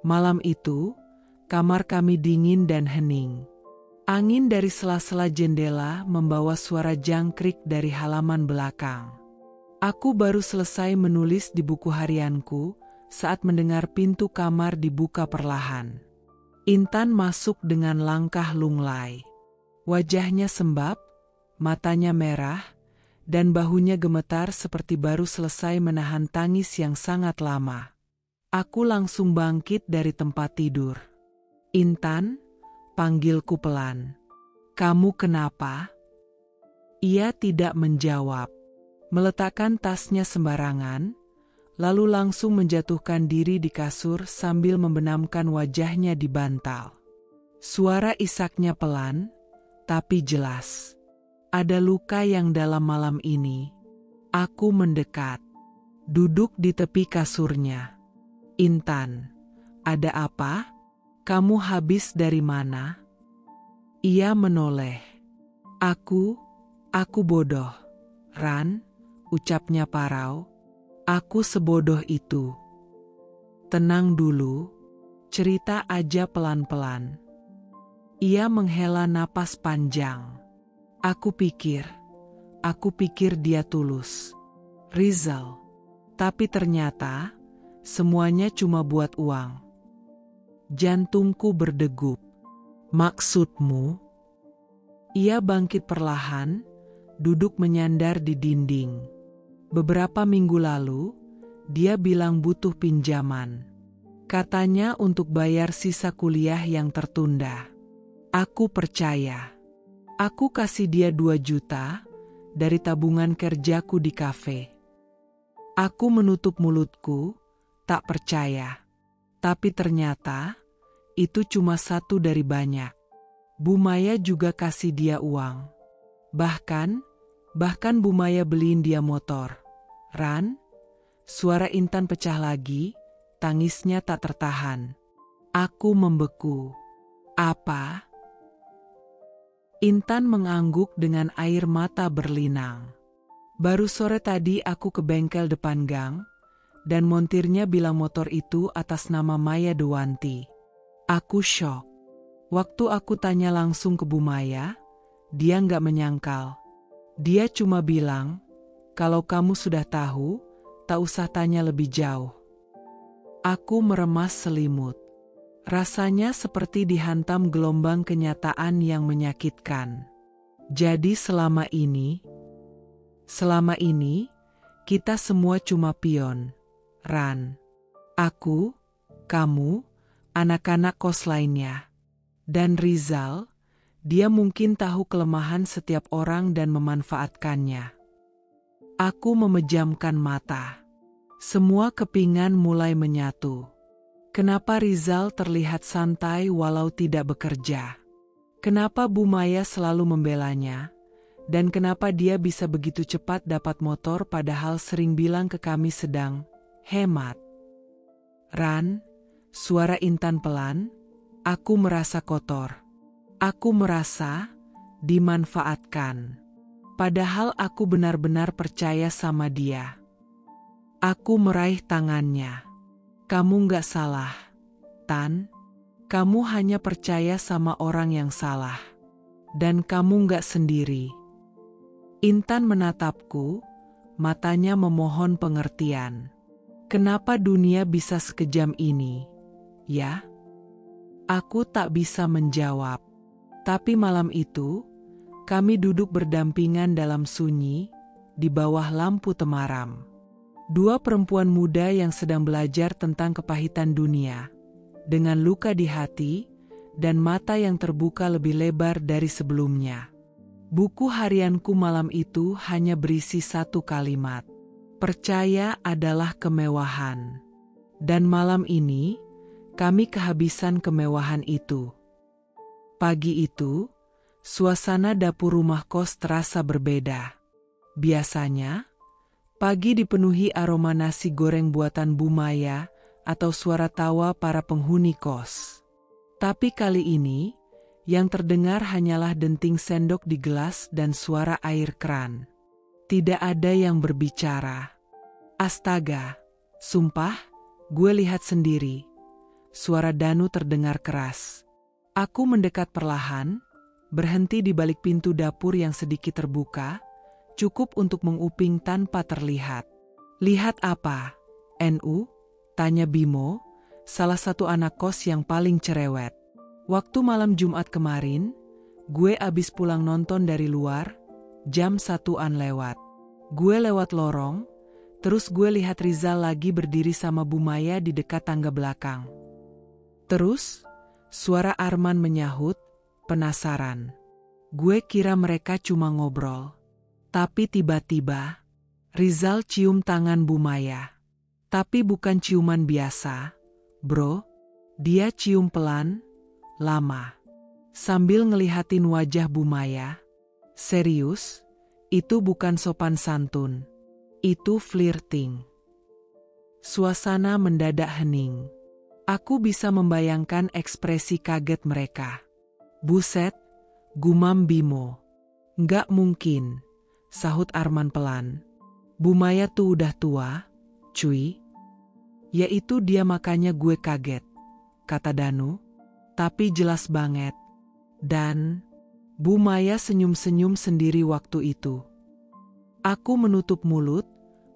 Malam itu, kamar kami dingin dan hening. Angin dari sela-sela jendela membawa suara jangkrik dari halaman belakang. Aku baru selesai menulis di buku harianku saat mendengar pintu kamar dibuka perlahan. Intan masuk dengan langkah lunglai. Wajahnya sembab, matanya merah, dan bahunya gemetar seperti baru selesai menahan tangis yang sangat lama. Aku langsung bangkit dari tempat tidur. "Intan," panggilku pelan. "Kamu kenapa?" Ia tidak menjawab. Meletakkan tasnya sembarangan, lalu langsung menjatuhkan diri di kasur sambil membenamkan wajahnya di bantal. Suara isaknya pelan, tapi jelas. Ada luka yang dalam malam ini. Aku mendekat. Duduk di tepi kasurnya. "Intan, ada apa? Kamu habis dari mana?" Ia menoleh. Aku bodoh, Ran," ucapnya parau. "Aku sebodoh itu." "Tenang dulu, cerita aja pelan-pelan." Ia menghela napas panjang. Aku pikir dia tulus. Rizal. Tapi ternyata, semuanya cuma buat uang. Jantungku berdegup. "Maksudmu?" Ia bangkit perlahan, duduk menyandar di dinding. Beberapa minggu lalu, dia bilang butuh pinjaman. Katanya untuk bayar sisa kuliah yang tertunda. Aku percaya. Aku kasih dia 2 juta dari tabungan kerjaku di kafe. Aku menutup mulutku, tak percaya. Tapi ternyata, itu cuma satu dari banyak. Bu Maya juga kasih dia uang. Bahkan Bu Maya beliin dia motor. "Ran," suara Intan pecah lagi, tangisnya tak tertahan. Aku membeku. "Apa?" Intan mengangguk dengan air mata berlinang. "Baru sore tadi aku ke bengkel depan gang, dan montirnya bilang motor itu atas nama Maya Dewanti." Aku syok. Waktu aku tanya langsung ke Bu Maya, dia nggak menyangkal. Dia cuma bilang, "Kalau kamu sudah tahu, tak usah tanya lebih jauh." Aku meremas selimut. Rasanya seperti dihantam gelombang kenyataan yang menyakitkan. Jadi selama ini, kita semua cuma pion. Ran. Aku, kamu, anak-anak kos lainnya. Dan Rizal, dia mungkin tahu kelemahan setiap orang dan memanfaatkannya. Aku memejamkan mata. Semua kepingan mulai menyatu. Kenapa Rizal terlihat santai walau tidak bekerja? Kenapa Bu Maya selalu membelanya? Dan kenapa dia bisa begitu cepat dapat motor padahal sering bilang ke kami sedang hemat? "Ran," suara Intan pelan, "aku merasa kotor. Aku merasa dimanfaatkan. Padahal aku benar-benar percaya sama dia." Aku meraih tangannya. "Kamu nggak salah, Tan. Kamu hanya percaya sama orang yang salah. Dan kamu nggak sendiri." Intan menatapku, matanya memohon pengertian. Kenapa dunia bisa sekejam ini, ya? Aku tak bisa menjawab. Tapi malam itu, kami duduk berdampingan dalam sunyi, di bawah lampu temaram. Dua perempuan muda yang sedang belajar tentang kepahitan dunia, dengan luka di hati, dan mata yang terbuka lebih lebar dari sebelumnya. Buku harianku malam itu hanya berisi satu kalimat. Percaya adalah kemewahan. Dan malam ini, kami kehabisan kemewahan itu. Pagi itu, suasana dapur rumah kos terasa berbeda. Biasanya, pagi dipenuhi aroma nasi goreng buatan Bu Maya atau suara tawa para penghuni kos. Tapi kali ini, yang terdengar hanyalah denting sendok di gelas dan suara air keran. Tidak ada yang berbicara. Astaga, sumpah, gue lihat sendiri. Suara Danu terdengar keras. Aku mendekat perlahan, berhenti di balik pintu dapur yang sedikit terbuka, cukup untuk menguping tanpa terlihat. Lihat apa? NU? Tanya Bimo, salah satu anak kos yang paling cerewet. Waktu malam Jumat kemarin, gue abis pulang nonton dari luar, jam 1-an lewat. Gue lewat lorong, terus gue lihat Rizal lagi berdiri sama Bu Maya di dekat tangga belakang. Terus, suara Arman menyahut, penasaran. Gue kira mereka cuma ngobrol. Tapi tiba-tiba, Rizal cium tangan Bu Maya. Tapi bukan ciuman biasa, bro. Dia cium pelan, lama. Sambil ngelihatin wajah Bu Maya. Serius, itu bukan sopan santun. Itu flirting. Suasana mendadak hening. Aku bisa membayangkan ekspresi kaget mereka. Buset, gumam Bimo. Nggak mungkin, sahut Arman pelan. Bu Maya tuh udah tua, cuy. Ya itu dia makanya gue kaget, kata Danu. Tapi jelas banget. Dan, Bu Maya senyum-senyum sendiri waktu itu. Aku menutup mulut,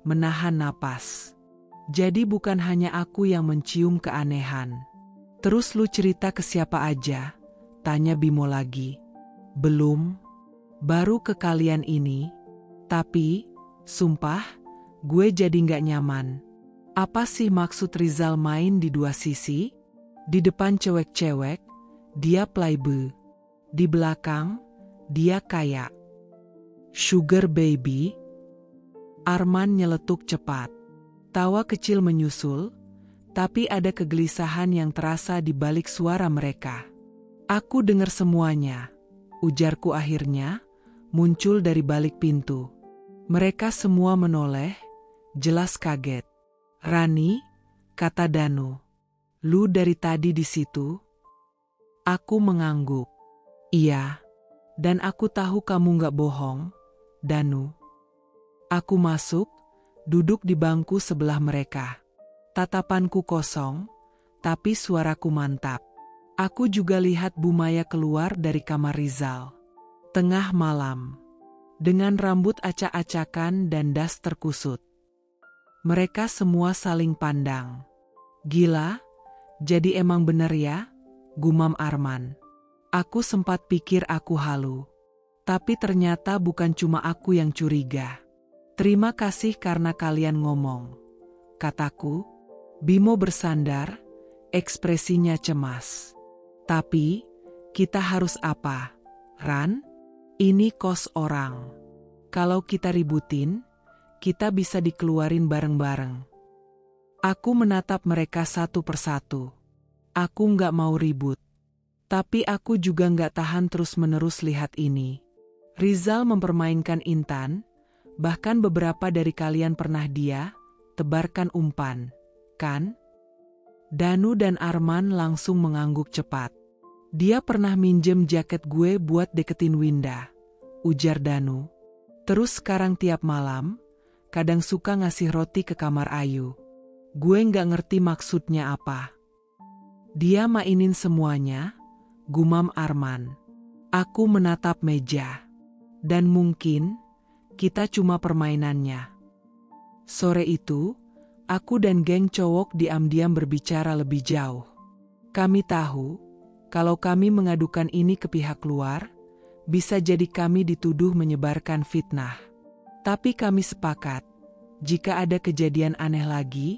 menahan napas. Jadi bukan hanya aku yang mencium keanehan. Terus lu cerita ke siapa aja? Tanya Bimo lagi. Belum. Baru ke kalian ini. Tapi, sumpah, gue jadi gak nyaman. Apa sih maksud Rizal main di dua sisi? Di depan cewek-cewek, dia playboy. Di belakang, dia kayak sugar baby. Arman nyeletuk cepat. Tawa kecil menyusul, tapi ada kegelisahan yang terasa di balik suara mereka. Aku dengar semuanya, ujarku akhirnya, muncul dari balik pintu. Mereka semua menoleh, jelas kaget. Rani, kata Danu, lu dari tadi di situ? Aku mengangguk. Iya, dan aku tahu kamu gak bohong, Danu. Aku masuk, duduk di bangku sebelah mereka. Tatapanku kosong, tapi suaraku mantap. Aku juga lihat Bu Maya keluar dari kamar Rizal. Tengah malam. Dengan rambut acak-acakan dan das terkusut. Mereka semua saling pandang. Gila, jadi emang bener ya? Gumam Arman. Aku sempat pikir aku halu. Tapi ternyata bukan cuma aku yang curiga. Terima kasih karena kalian ngomong, kataku. Bimo bersandar, ekspresinya cemas. Tapi, kita harus apa, Ran? Ini kos orang. Kalau kita ributin, kita bisa dikeluarin bareng-bareng. Aku menatap mereka satu persatu. Aku nggak mau ribut. Tapi aku juga nggak tahan terus-menerus lihat ini. Rizal mempermainkan Intan. Bahkan beberapa dari kalian pernah dia tebarkan umpan, kan? Danu dan Arman langsung mengangguk cepat. Dia pernah minjem jaket gue buat deketin Winda, ujar Danu. Terus sekarang tiap malam, kadang suka ngasih roti ke kamar Ayu. Gue nggak ngerti maksudnya apa. Dia mainin semuanya, gumam Arman. Aku menatap meja. Dan mungkin kita cuma permainannya. Sore itu, aku dan geng cowok diam-diam berbicara lebih jauh. Kami tahu, Kalau kami mengadukan ini ke pihak luar, bisa jadi kami dituduh menyebarkan fitnah. Tapi kami sepakat, jika ada kejadian aneh lagi,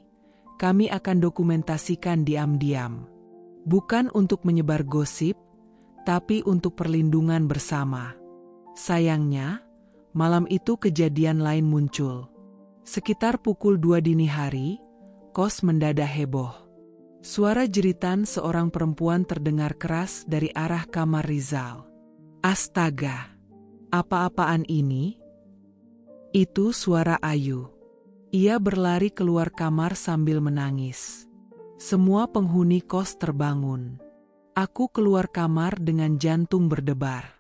kami akan dokumentasikan diam-diam. Bukan untuk menyebar gosip, tapi untuk perlindungan bersama. Sayangnya, malam itu kejadian lain muncul. Sekitar pukul 2 dini hari, kos mendadak heboh. Suara jeritan seorang perempuan terdengar keras dari arah kamar Rizal. Astaga! Apa-apaan ini? Itu suara Ayu. Ia berlari keluar kamar sambil menangis. Semua penghuni kos terbangun. Aku keluar kamar dengan jantung berdebar.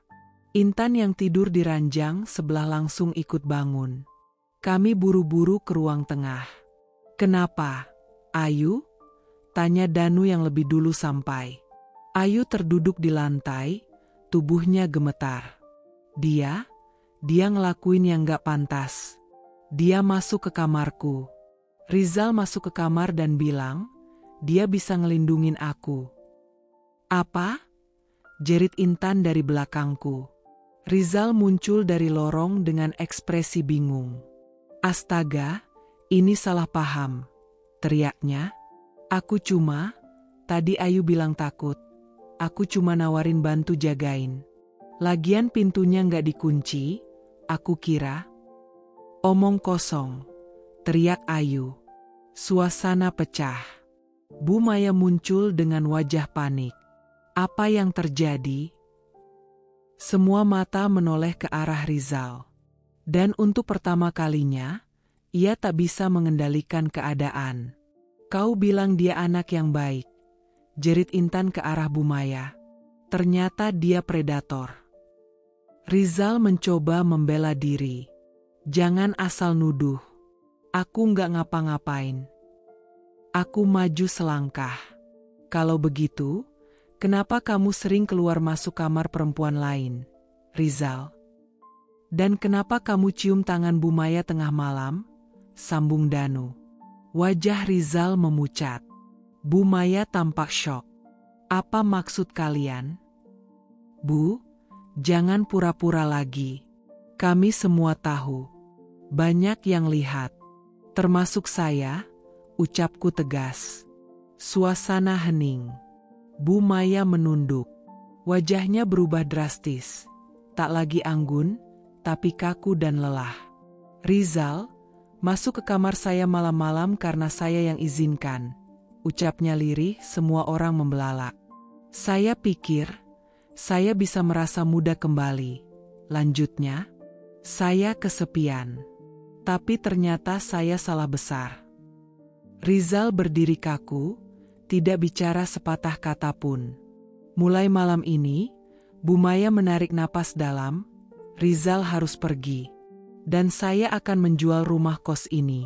Intan yang tidur di ranjang sebelah langsung ikut bangun. Kami buru-buru ke ruang tengah. Kenapa, Ayu? Tanya Danu yang lebih dulu sampai. Ayu terduduk di lantai, tubuhnya gemetar. Dia ngelakuin yang gak pantas. Dia masuk ke kamarku. Rizal masuk ke kamar dan bilang, dia bisa ngelindungin aku. Apa? Jerit Intan dari belakangku. Rizal muncul dari lorong dengan ekspresi bingung. Astaga, ini salah paham, teriaknya. Tadi Ayu bilang takut. Aku cuma nawarin bantu jagain. Lagian pintunya nggak dikunci, aku kira. Omong kosong, teriak Ayu. Suasana pecah. Bu Maya muncul dengan wajah panik. Apa yang terjadi? Semua mata menoleh ke arah Rizal. Dan untuk pertama kalinya, ia tak bisa mengendalikan keadaan. Kau bilang dia anak yang baik, jerit Intan ke arah Bu Maya. Ternyata dia predator. Rizal mencoba membela diri. Jangan asal nuduh. Aku nggak ngapa-ngapain. Aku maju selangkah. Kalau begitu, kenapa kamu sering keluar masuk kamar perempuan lain, Rizal? Dan kenapa kamu cium tangan Bu Maya tengah malam? Sambung Danu. Wajah Rizal memucat. Bu Maya tampak syok. Apa maksud kalian? Bu, jangan pura-pura lagi. Kami semua tahu. Banyak yang lihat. Termasuk saya, ucapku tegas. Suasana hening. Bu Maya menunduk. Wajahnya berubah drastis. Tak lagi anggun, tapi kaku dan lelah. Rizal, masuk ke kamar saya malam-malam karena saya yang izinkan. Ucapnya lirih, semua orang membelalak. Saya pikir, saya bisa merasa muda kembali. Lanjutnya, saya kesepian. Tapi ternyata saya salah besar. Rizal berdiri kaku, tidak bicara sepatah kata pun. Mulai malam ini, Bu Maya menarik napas dalam, Rizal harus pergi. Dan saya akan menjual rumah kos ini.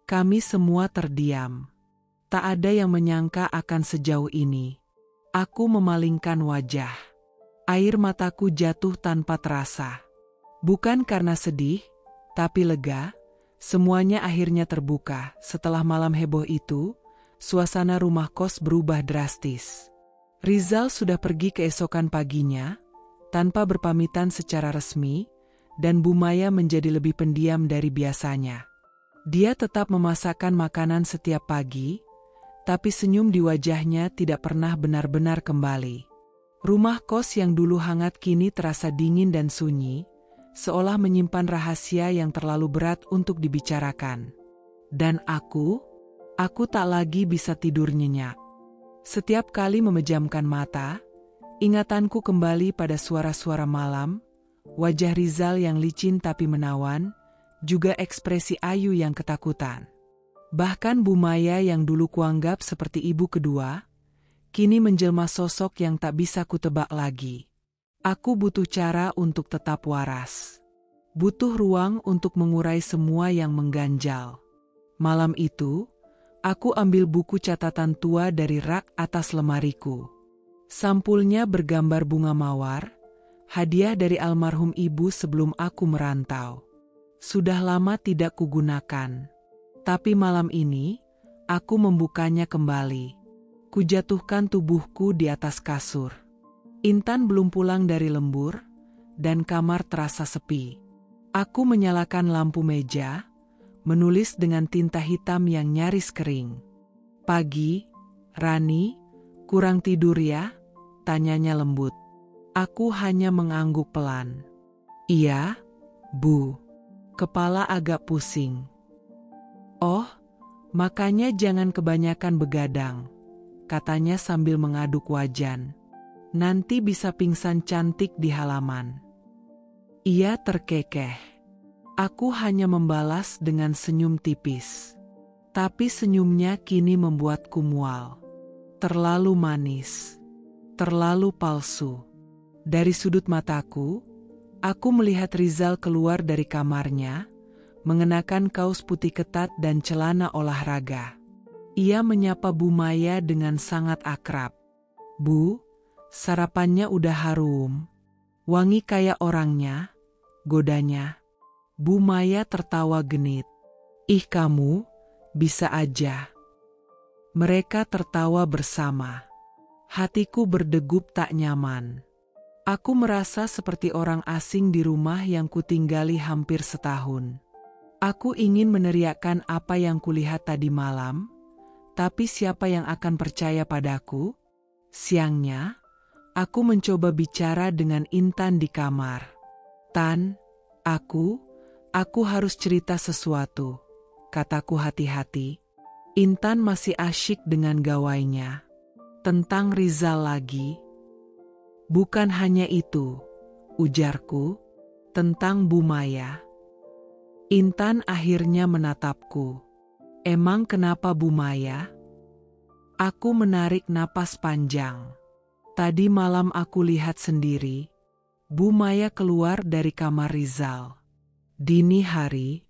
Kami semua terdiam. Tak ada yang menyangka akan sejauh ini. Aku memalingkan wajah. Air mataku jatuh tanpa terasa. Bukan karena sedih, tapi lega. Semuanya akhirnya terbuka. Setelah malam heboh itu, suasana rumah kos berubah drastis. Rizal sudah pergi keesokan paginya, tanpa berpamitan secara resmi, dan Bu Maya menjadi lebih pendiam dari biasanya. Dia tetap memasakkan makanan setiap pagi, tapi senyum di wajahnya tidak pernah benar-benar kembali. Rumah kos yang dulu hangat kini terasa dingin dan sunyi, seolah menyimpan rahasia yang terlalu berat untuk dibicarakan. Dan aku tak lagi bisa tidur nyenyak. Setiap kali memejamkan mata, ingatanku kembali pada suara-suara malam, wajah Rizal yang licin tapi menawan, juga ekspresi Ayu yang ketakutan. Bahkan Bu Maya yang dulu kuanggap seperti ibu kedua, kini menjelma sosok yang tak bisa kutebak lagi. Aku butuh cara untuk tetap waras. Butuh ruang untuk mengurai semua yang mengganjal. Malam itu, aku ambil buku catatan tua dari rak atas lemariku. Sampulnya bergambar bunga mawar, hadiah dari almarhum ibu sebelum aku merantau. Sudah lama tidak kugunakan. Tapi malam ini, aku membukanya kembali. Kujatuhkan tubuhku di atas kasur. Intan belum pulang dari lembur, dan kamar terasa sepi. Aku menyalakan lampu meja, menulis dengan tinta hitam yang nyaris kering. "Pagi, Rani, kurang tidur ya?" tanyanya lembut. Aku hanya mengangguk pelan. "Iya, Bu." Kepala agak pusing. "Oh, makanya jangan kebanyakan begadang," katanya sambil mengaduk wajan. "Nanti bisa pingsan cantik di halaman." Ia terkekeh. Aku hanya membalas dengan senyum tipis. Tapi senyumnya kini membuatku mual. Terlalu manis. Terlalu palsu. Dari sudut mataku, aku melihat Rizal keluar dari kamarnya, mengenakan kaos putih ketat dan celana olahraga. Ia menyapa Bu Maya dengan sangat akrab. "Bu, sarapannya udah harum. Wangi kayak orangnya," godanya. Bu Maya tertawa genit. "Ih kamu, bisa aja." Mereka tertawa bersama. Hatiku berdegup tak nyaman. Aku merasa seperti orang asing di rumah yang kutinggali hampir setahun. Aku ingin meneriakkan apa yang kulihat tadi malam, tapi siapa yang akan percaya padaku? Siangnya, aku mencoba bicara dengan Intan di kamar. "Tan, aku harus cerita sesuatu," kataku hati-hati. Intan masih asyik dengan gawainya. "Tentang Rizal lagi?" "Bukan hanya itu," ujarku, "tentang Bu Maya." Intan akhirnya menatapku. "Emang kenapa Bu Maya?" Aku menarik napas panjang. Tadi malam aku lihat sendiri, Bu Maya keluar dari kamar Rizal. Dini hari.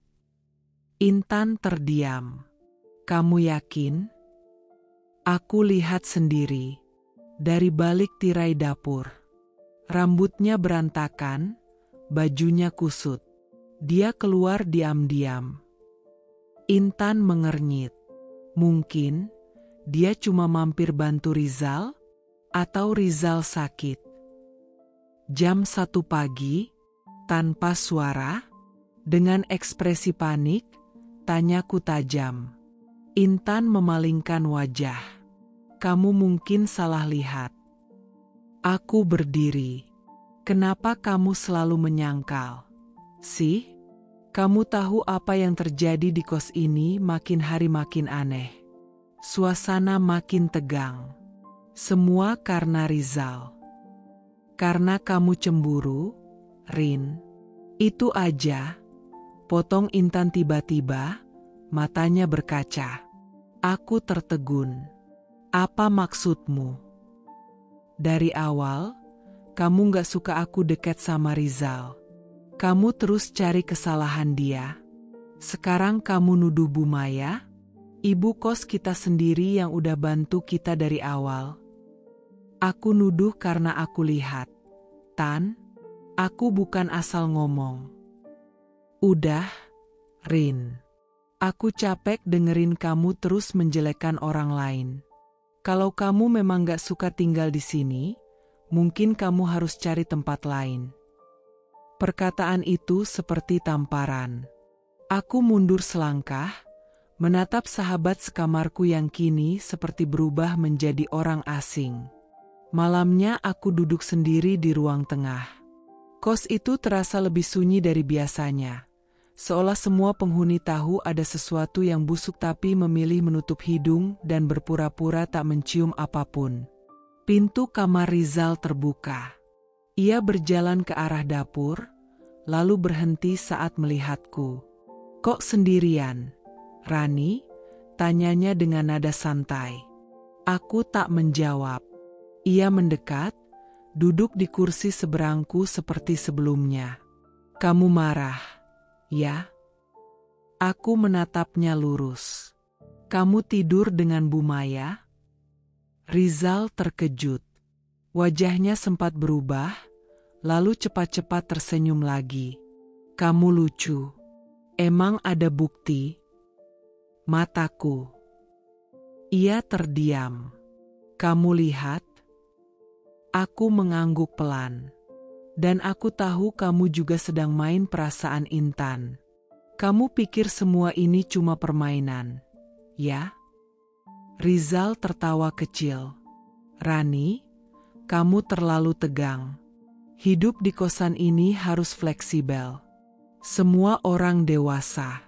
Intan terdiam. "Kamu yakin?" Aku lihat sendiri. Dari balik tirai dapur. Rambutnya berantakan, bajunya kusut. Dia keluar diam-diam. Intan mengernyit. Mungkin dia cuma mampir bantu Rizal, atau Rizal sakit. Jam 1 pagi, tanpa suara, dengan ekspresi panik, tanyaku tajam. Intan memalingkan wajah. "Kamu mungkin salah lihat." Aku berdiri. "Kenapa kamu selalu menyangkal? Sih, kamu tahu apa yang terjadi di kos ini makin hari makin aneh. Suasana makin tegang. Semua karena Rizal. Karena kamu cemburu, Rin. Itu aja." Potong Intan tiba-tiba, matanya berkaca. Aku tertegun. "Apa maksudmu? Dari awal, kamu gak suka aku dekat sama Rizal. Kamu terus cari kesalahan dia. Sekarang kamu nuduh Bu Maya, ibu kos kita sendiri yang udah bantu kita dari awal." "Aku nuduh karena aku lihat. Tan, aku bukan asal ngomong." "Udah, Rin. Aku capek dengerin kamu terus menjelekkan orang lain. Kalau kamu memang gak suka tinggal di sini, mungkin kamu harus cari tempat lain." Perkataan itu seperti tamparan. Aku mundur selangkah, menatap sahabat sekamarku yang kini seperti berubah menjadi orang asing. Malamnya aku duduk sendiri di ruang tengah. Kos itu terasa lebih sunyi dari biasanya. Seolah semua penghuni tahu ada sesuatu yang busuk tapi memilih menutup hidung dan berpura-pura tak mencium apapun. Pintu kamar Rizal terbuka. Ia berjalan ke arah dapur, lalu berhenti saat melihatku. "Kok sendirian, Rani?" tanyanya dengan nada santai. Aku tak menjawab. Ia mendekat, duduk di kursi seberangku seperti sebelumnya. "Kamu marah, ya?" Aku menatapnya lurus. "Kamu tidur dengan Bu Maya?" Rizal terkejut. Wajahnya sempat berubah, lalu cepat-cepat tersenyum lagi. "Kamu lucu. Emang ada bukti?" Mataku. Ia terdiam. Kamu lihat? Aku mengangguk pelan. Dan aku tahu kamu juga sedang main perasaan Intan. Kamu pikir semua ini cuma permainan, ya? Rizal tertawa kecil. Rani, kamu terlalu tegang. Hidup di kosan ini harus fleksibel. Semua orang dewasa.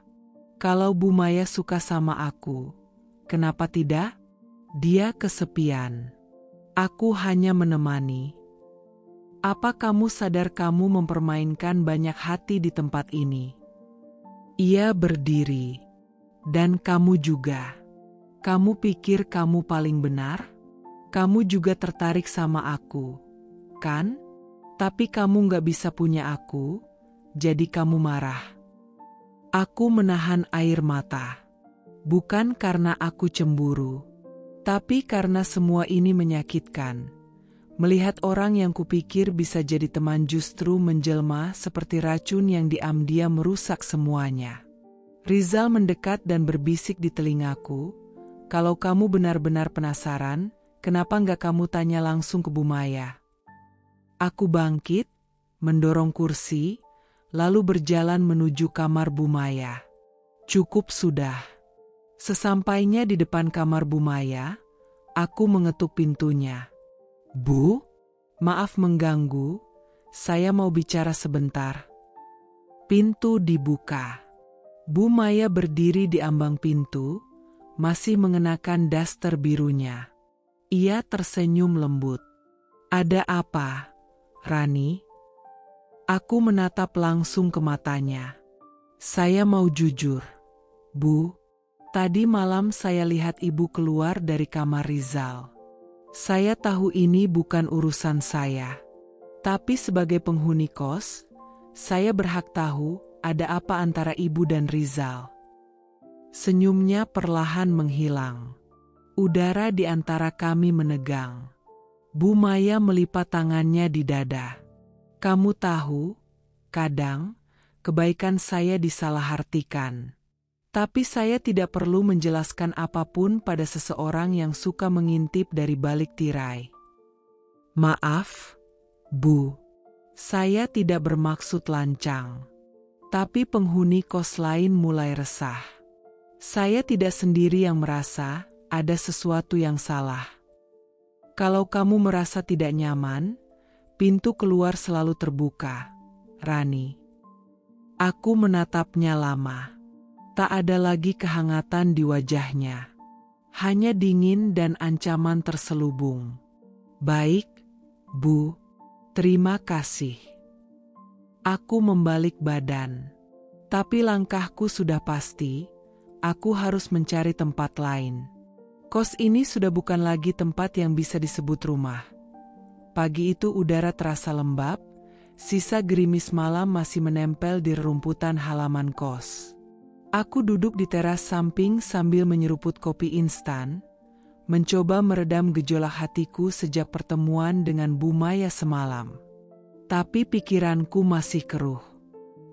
Kalau Bu Maya suka sama aku, kenapa tidak? Dia kesepian. Aku hanya menemani. Apa kamu sadar kamu mempermainkan banyak hati di tempat ini? Ia berdiri. Dan kamu juga. Kamu pikir kamu paling benar? Kamu juga tertarik sama aku, kan? Tapi kamu gak bisa punya aku, jadi kamu marah. Aku menahan air mata. Bukan karena aku cemburu, tapi karena semua ini menyakitkan. Melihat orang yang kupikir bisa jadi teman justru menjelma seperti racun yang diam-diam merusak semuanya. Rizal mendekat dan berbisik di telingaku, kalau kamu benar-benar penasaran, kenapa nggak kamu tanya langsung ke Bu Maya? Aku bangkit, mendorong kursi, lalu berjalan menuju kamar Bu Maya. Cukup sudah. Sesampainya di depan kamar Bu Maya, aku mengetuk pintunya. Bu, maaf mengganggu, saya mau bicara sebentar. Pintu dibuka. Bu Maya berdiri di ambang pintu, masih mengenakan daster birunya. Ia tersenyum lembut. Ada apa, Rani? Aku menatap langsung ke matanya. Saya mau jujur, Bu. Tadi malam saya lihat ibu keluar dari kamar Rizal. Saya tahu ini bukan urusan saya. Tapi sebagai penghuni kos, saya berhak tahu ada apa antara ibu dan Rizal. Senyumnya perlahan menghilang. Udara di antara kami menegang. Bu Maya melipat tangannya di dada. Kamu tahu, kadang, kebaikan saya disalahartikan. Tapi saya tidak perlu menjelaskan apapun pada seseorang yang suka mengintip dari balik tirai. Maaf, Bu. Saya tidak bermaksud lancang. Tapi penghuni kos lain mulai resah. Saya tidak sendiri yang merasa ada sesuatu yang salah. Kalau kamu merasa tidak nyaman, pintu keluar selalu terbuka, Rani. Aku menatapnya lama. Tak ada lagi kehangatan di wajahnya. Hanya dingin dan ancaman terselubung. Baik, Bu. Terima kasih. Aku membalik badan. Tapi langkahku sudah pasti, aku harus mencari tempat lain. Kos ini sudah bukan lagi tempat yang bisa disebut rumah. Pagi itu udara terasa lembab, sisa gerimis malam masih menempel di rerumputan halaman kos. Aku duduk di teras samping sambil menyeruput kopi instan, mencoba meredam gejolak hatiku sejak pertemuan dengan Bu Maya semalam. Tapi pikiranku masih keruh.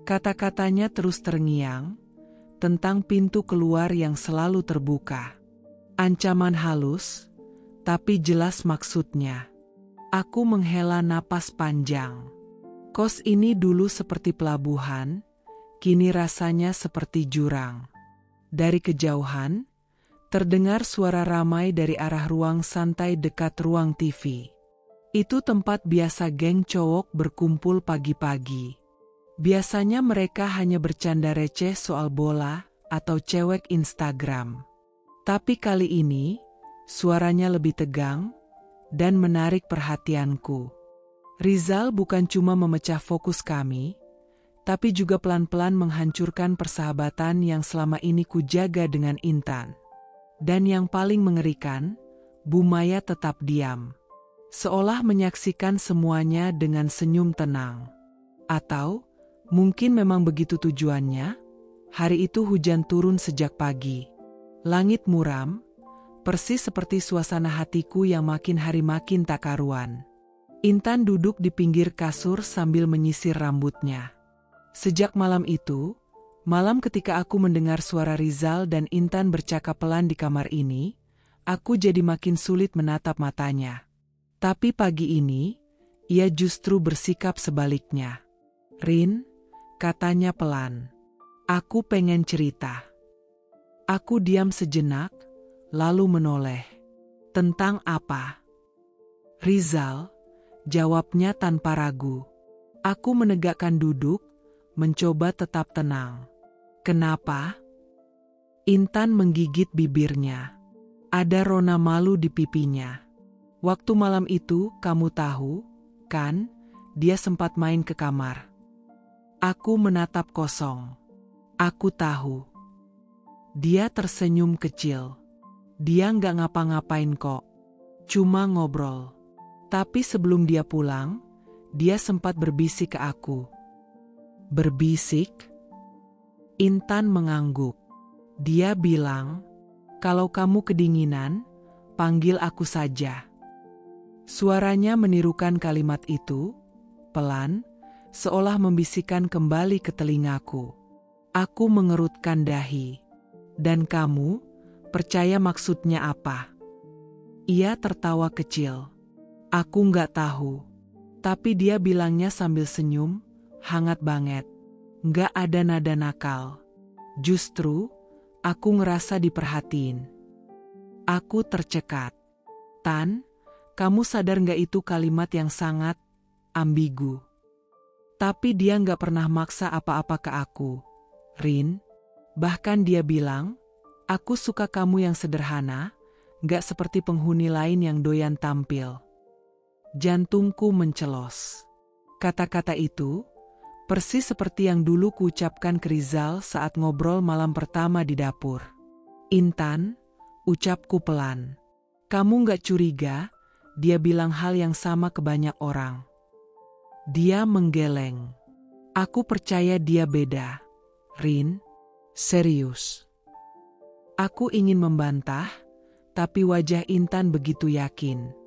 Kata-katanya terus terngiang, tentang pintu keluar yang selalu terbuka. Ancaman halus, tapi jelas maksudnya. Aku menghela napas panjang. Kos ini dulu seperti pelabuhan, kini rasanya seperti jurang. Dari kejauhan, terdengar suara ramai dari arah ruang santai dekat ruang TV. Itu tempat biasa geng cowok berkumpul pagi-pagi. Biasanya mereka hanya bercanda receh soal bola atau cewek Instagram. Tapi kali ini, suaranya lebih tegang dan menarik perhatianku. Rizal bukan cuma memecah fokus kami, tapi juga pelan-pelan menghancurkan persahabatan yang selama ini kujaga dengan Intan. Dan yang paling mengerikan, Bu Maya tetap diam. Seolah menyaksikan semuanya dengan senyum tenang. Atau, mungkin memang begitu tujuannya. Hari itu hujan turun sejak pagi. Langit muram, persis seperti suasana hatiku yang makin hari makin tak karuan. Intan duduk di pinggir kasur sambil menyisir rambutnya. Sejak malam itu, malam ketika aku mendengar suara Rizal dan Intan bercakap pelan di kamar ini, Aku jadi makin sulit menatap matanya. Tapi pagi ini, ia justru bersikap sebaliknya. "Rin," katanya pelan. "Aku pengen cerita." Aku diam sejenak, lalu menoleh. "Tentang apa?" "Rizal," jawabnya tanpa ragu. Aku menegakkan duduk, mencoba tetap tenang. "Kenapa?" Intan menggigit bibirnya. Ada rona malu di pipinya. "Waktu malam itu, kamu tahu, kan, dia sempat main ke kamar." Aku menatap kosong. "Aku tahu." Dia tersenyum kecil. "Dia nggak ngapa-ngapain kok. Cuma ngobrol." Tapi sebelum dia pulang, dia sempat berbisik ke aku. "Berbisik?" Intan mengangguk. Dia bilang, "Kalau kamu kedinginan, panggil aku saja." Suaranya menirukan kalimat itu, pelan, seolah membisikkan kembali ke telingaku. Aku mengerutkan dahi. "Dan kamu, percaya maksudnya apa?" Ia tertawa kecil. "Aku nggak tahu." Tapi dia bilangnya sambil senyum, hangat banget. Nggak ada nada nakal. Justru, aku ngerasa diperhatiin. Aku tercekat. "Tan, kamu sadar nggak itu kalimat yang sangat ambigu?" Tapi dia nggak pernah maksa apa-apa ke aku, Rin. Bahkan dia bilang, "Aku suka kamu yang sederhana, nggak seperti penghuni lain yang doyan tampil." Jantungku mencelos. Kata-kata itu, persis seperti yang dulu kuucapkan ke Rizal saat ngobrol malam pertama di dapur. "Intan," ucapku pelan. "Kamu nggak curiga, dia bilang hal yang sama ke banyak orang." Dia menggeleng. "Aku percaya dia beda, Rin. Serius." Aku ingin membantah, tapi wajah Intan begitu yakin.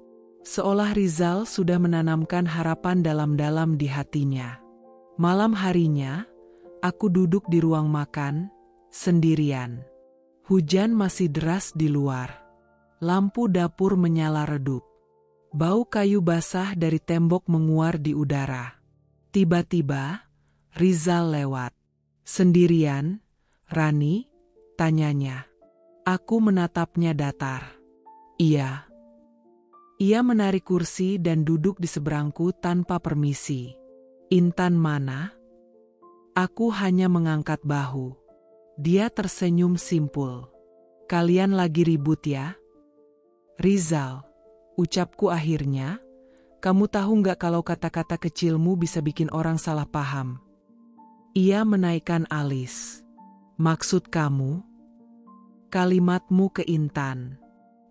Seolah Rizal sudah menanamkan harapan dalam-dalam di hatinya. Malam harinya, aku duduk di ruang makan, sendirian. Hujan masih deras di luar. Lampu dapur menyala redup. Bau kayu basah dari tembok menguar di udara. Tiba-tiba, Rizal lewat. "Sendirian, Rani?" tanyanya. Aku menatapnya datar. "Iya." Ia menarik kursi dan duduk di seberangku tanpa permisi. "Intan mana?" Aku hanya mengangkat bahu. Dia tersenyum simpul. "Kalian lagi ribut ya?" "Rizal," ucapku akhirnya, "kamu tahu nggak kalau kata-kata kecilmu bisa bikin orang salah paham?" Ia menaikkan alis. "Maksud kamu?" "Kalimatmu ke Intan.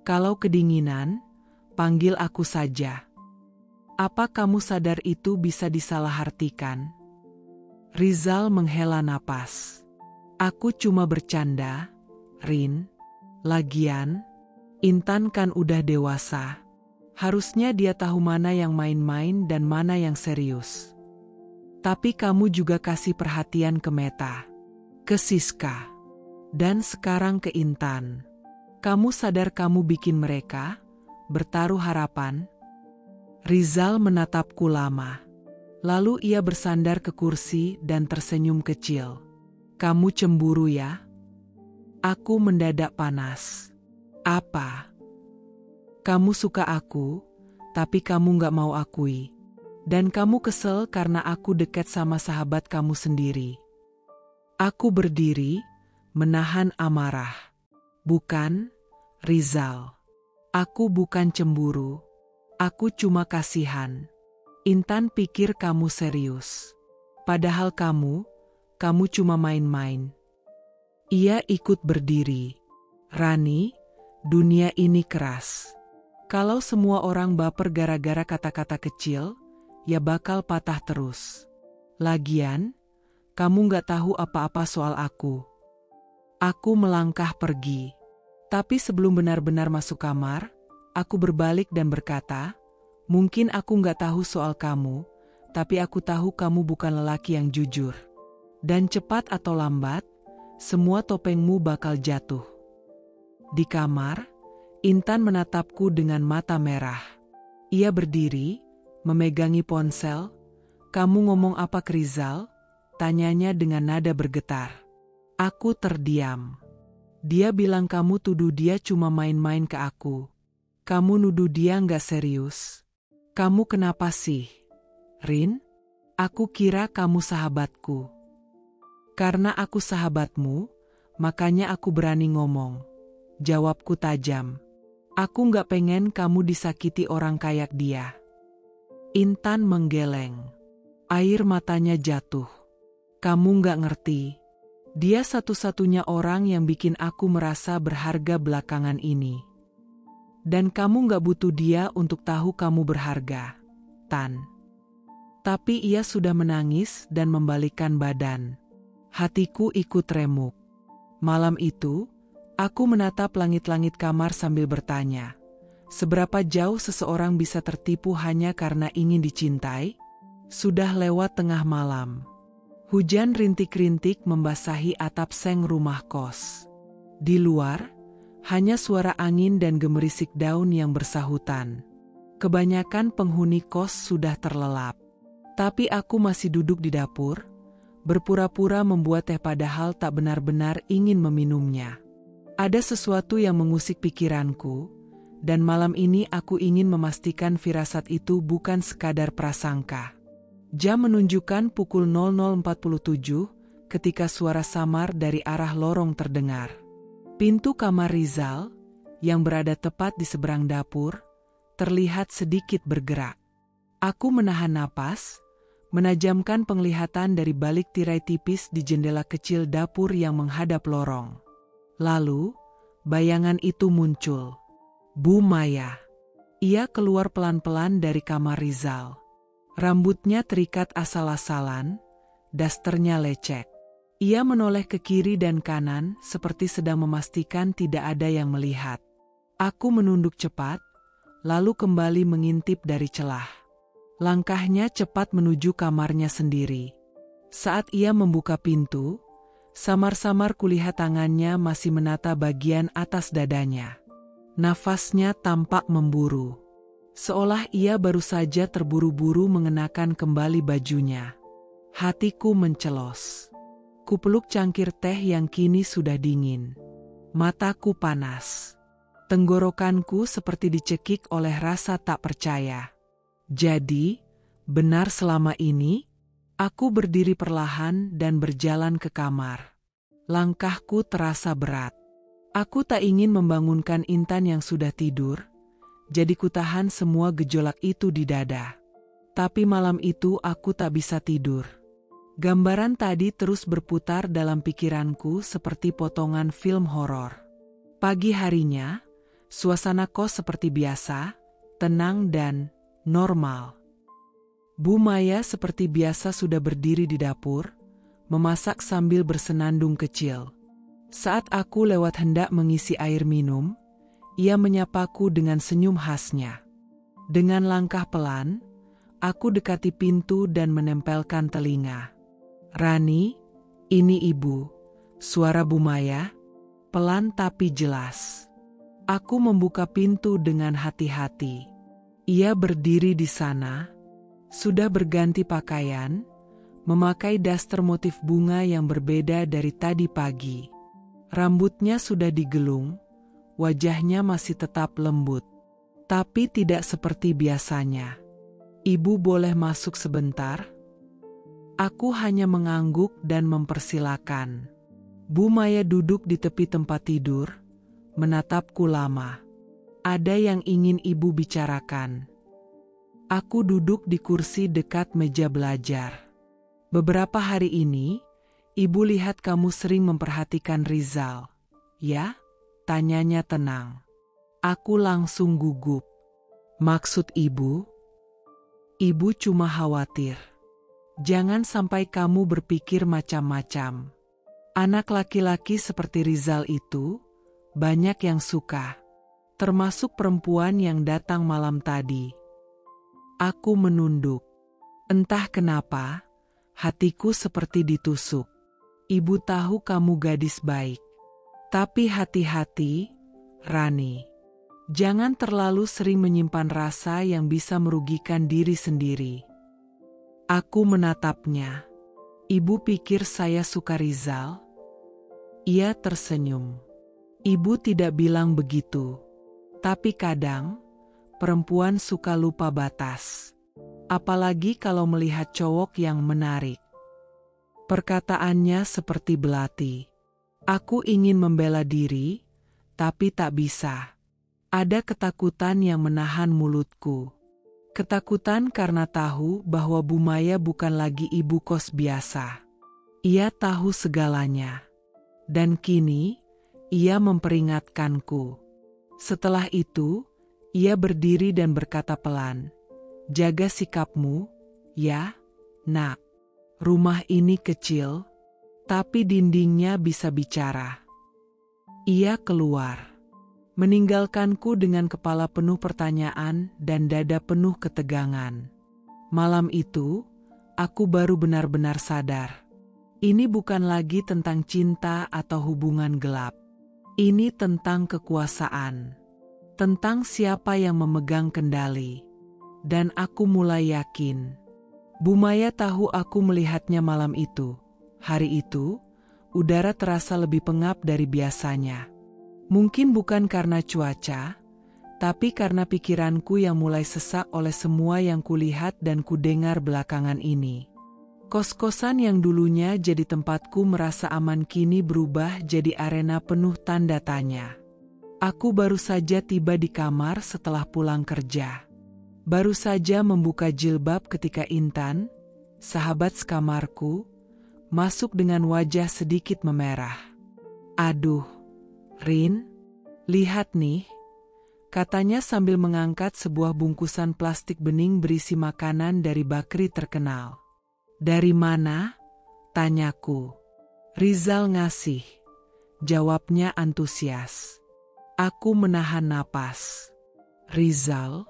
Kalau kedinginan, panggil aku saja." "Apa kamu sadar itu bisa disalahartikan?" Rizal menghela napas. "Aku cuma bercanda, Rin. Lagian, Intan kan udah dewasa. Harusnya dia tahu mana yang main-main dan mana yang serius. Tapi kamu juga kasih perhatian ke Meta, ke Siska, dan sekarang ke Intan. Kamu sadar kamu bikin mereka bertaruh harapan?" Rizal menatapku lama. Lalu ia bersandar ke kursi dan tersenyum kecil. "Kamu cemburu ya?" Aku mendadak panas. "Apa?" "Kamu suka aku, tapi kamu gak mau akui. Dan kamu kesel karena aku dekat sama sahabat kamu sendiri." Aku berdiri, menahan amarah. "Bukan, Rizal. Aku bukan cemburu. Aku cuma kasihan. Intan pikir kamu serius. Padahal kamu cuma main-main." Ia ikut berdiri. "Rani, dunia ini keras. Kalau semua orang baper gara-gara kata-kata kecil, ya bakal patah terus. Lagian, kamu gak tahu apa-apa soal aku." Aku melangkah pergi. Tapi sebelum benar-benar masuk kamar, aku berbalik dan berkata, "Mungkin aku gak tahu soal kamu, tapi aku tahu kamu bukan lelaki yang jujur. Dan cepat atau lambat, semua topengmu bakal jatuh." Di kamar, Intan menatapku dengan mata merah. Ia berdiri, memegangi ponsel. "Kamu ngomong apa ke Rizal?" tanyanya dengan nada bergetar. Aku terdiam. "Dia bilang kamu tuduh dia cuma main-main ke aku. Kamu nuduh dia nggak serius. Kamu kenapa sih, Rin? Aku kira kamu sahabatku." "Karena aku sahabatmu, makanya aku berani ngomong," jawabku tajam. "Aku nggak pengen kamu disakiti orang kayak dia." Intan menggeleng. Air matanya jatuh. "Kamu nggak ngerti. Dia satu-satunya orang yang bikin aku merasa berharga belakangan ini. Dan kamu nggak butuh dia untuk tahu kamu berharga, Tan." Tapi ia sudah menangis dan membalikkan badan. Hatiku ikut remuk. Malam itu, aku menatap langit-langit kamar sambil bertanya, seberapa jauh seseorang bisa tertipu hanya karena ingin dicintai? Sudah lewat tengah malam. Hujan rintik-rintik membasahi atap seng rumah kos. Di luar, hanya suara angin dan gemerisik daun yang bersahutan. Kebanyakan penghuni kos sudah terlelap. Tapi aku masih duduk di dapur, berpura-pura membuat teh padahal tak benar-benar ingin meminumnya. Ada sesuatu yang mengusik pikiranku, dan malam ini aku ingin memastikan firasat itu bukan sekadar prasangka. Jam menunjukkan pukul 00.47 ketika suara samar dari arah lorong terdengar. Pintu kamar Rizal, yang berada tepat di seberang dapur, terlihat sedikit bergerak. Aku menahan napas, menajamkan penglihatan dari balik tirai tipis di jendela kecil dapur yang menghadap lorong. Lalu, bayangan itu muncul. Bu Maya. Ia keluar pelan-pelan dari kamar Rizal. Rambutnya terikat asal-asalan, dasternya lecek. Ia menoleh ke kiri dan kanan seperti sedang memastikan tidak ada yang melihat. Aku menunduk cepat, lalu kembali mengintip dari celah. Langkahnya cepat menuju kamarnya sendiri. Saat ia membuka pintu, samar-samar kulihat tangannya masih menata bagian atas dadanya. Nafasnya tampak memburu. Seolah ia baru saja terburu-buru mengenakan kembali bajunya. Hatiku mencelos. Kupeluk cangkir teh yang kini sudah dingin. Mataku panas. Tenggorokanku seperti dicekik oleh rasa tak percaya. Jadi, benar selama ini, aku berdiri perlahan dan berjalan ke kamar. Langkahku terasa berat. Aku tak ingin membangunkan Intan yang sudah tidur, jadi kutahan semua gejolak itu di dada. Tapi malam itu aku tak bisa tidur. Gambaran tadi terus berputar dalam pikiranku seperti potongan film horor. Pagi harinya, suasana kos seperti biasa, tenang dan normal. Bu Maya seperti biasa sudah berdiri di dapur, memasak sambil bersenandung kecil. Saat aku lewat hendak mengisi air minum, ia menyapaku dengan senyum khasnya. Dengan langkah pelan, aku dekati pintu dan menempelkan telinga. "Rani, ini ibu," suara Bu Maya, pelan tapi jelas. Aku membuka pintu dengan hati-hati. Ia berdiri di sana, sudah berganti pakaian, memakai daster motif bunga yang berbeda dari tadi pagi. Rambutnya sudah digelung, wajahnya masih tetap lembut, tapi tidak seperti biasanya. "Ibu boleh masuk sebentar?" Aku hanya mengangguk dan mempersilakan. Bu Maya duduk di tepi tempat tidur, menatapku lama. "Ada yang ingin ibu bicarakan?" Aku duduk di kursi dekat meja belajar. "Beberapa hari ini, ibu lihat kamu sering memperhatikan Rizal, ya?" tanyanya tenang. Aku langsung gugup. "Maksud ibu?" "Ibu cuma khawatir. Jangan sampai kamu berpikir macam-macam. Anak laki-laki seperti Rizal itu, banyak yang suka. Termasuk perempuan yang datang malam tadi." Aku menunduk. Entah kenapa, hatiku seperti ditusuk. "Ibu tahu kamu gadis baik. Tapi hati-hati, Rani. Jangan terlalu sering menyimpan rasa yang bisa merugikan diri sendiri. Aku menatapnya. Ibu pikir saya suka Rizal? Ia tersenyum. Ibu tidak bilang begitu. Tapi kadang, perempuan suka lupa batas. Apalagi kalau melihat cowok yang menarik. Perkataannya seperti belati. Aku ingin membela diri, tapi tak bisa. Ada ketakutan yang menahan mulutku. Ketakutan karena tahu bahwa Bu Maya bukan lagi ibu kos biasa. Ia tahu segalanya. Dan kini, ia memperingatkanku. Setelah itu, ia berdiri dan berkata pelan, "Jaga sikapmu, ya, nak. Rumah ini kecil, tapi dindingnya bisa bicara." Ia keluar, meninggalkanku dengan kepala penuh pertanyaan dan dada penuh ketegangan. Malam itu, aku baru benar-benar sadar. Ini bukan lagi tentang cinta atau hubungan gelap. Ini tentang kekuasaan. Tentang siapa yang memegang kendali. Dan aku mulai yakin. Bu Maya tahu aku melihatnya malam itu. Hari itu, udara terasa lebih pengap dari biasanya. Mungkin bukan karena cuaca, tapi karena pikiranku yang mulai sesak oleh semua yang kulihat dan kudengar belakangan ini. Kos-kosan yang dulunya jadi tempatku merasa aman kini berubah jadi arena penuh tanda tanya. Aku baru saja tiba di kamar setelah pulang kerja. Baru saja membuka jilbab ketika Intan, sahabat sekamarku, masuk dengan wajah sedikit memerah. "Aduh, Rin, lihat nih," katanya sambil mengangkat sebuah bungkusan plastik bening berisi makanan dari bakery terkenal. "Dari mana?" tanyaku. "Rizal ngasih," jawabnya antusias. Aku menahan napas. "Rizal?"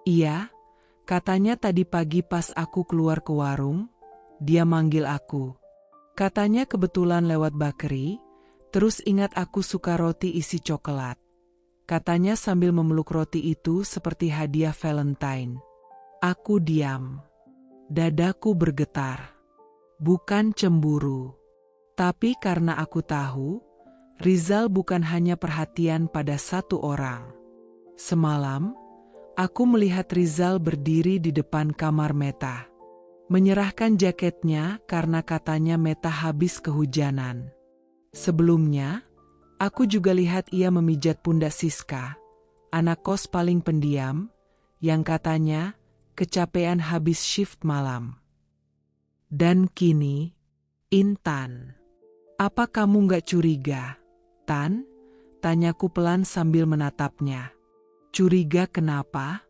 "Iya, katanya tadi pagi pas aku keluar ke warung, dia manggil aku. Katanya kebetulan lewat bakery, terus ingat aku suka roti isi coklat. Katanya sambil memeluk roti itu seperti hadiah Valentine." Aku diam. Dadaku bergetar. Bukan cemburu. Tapi karena aku tahu, Rizal bukan hanya perhatian pada satu orang. Semalam, aku melihat Rizal berdiri di depan kamar Meta. Menyerahkan jaketnya karena katanya Meta habis kehujanan. Sebelumnya, aku juga lihat ia memijat pundak Siska, anak kos paling pendiam, yang katanya kecapean habis shift malam. Dan kini, Intan. "Apa kamu gak curiga, Tan?" tanyaku pelan sambil menatapnya. "Curiga kenapa?"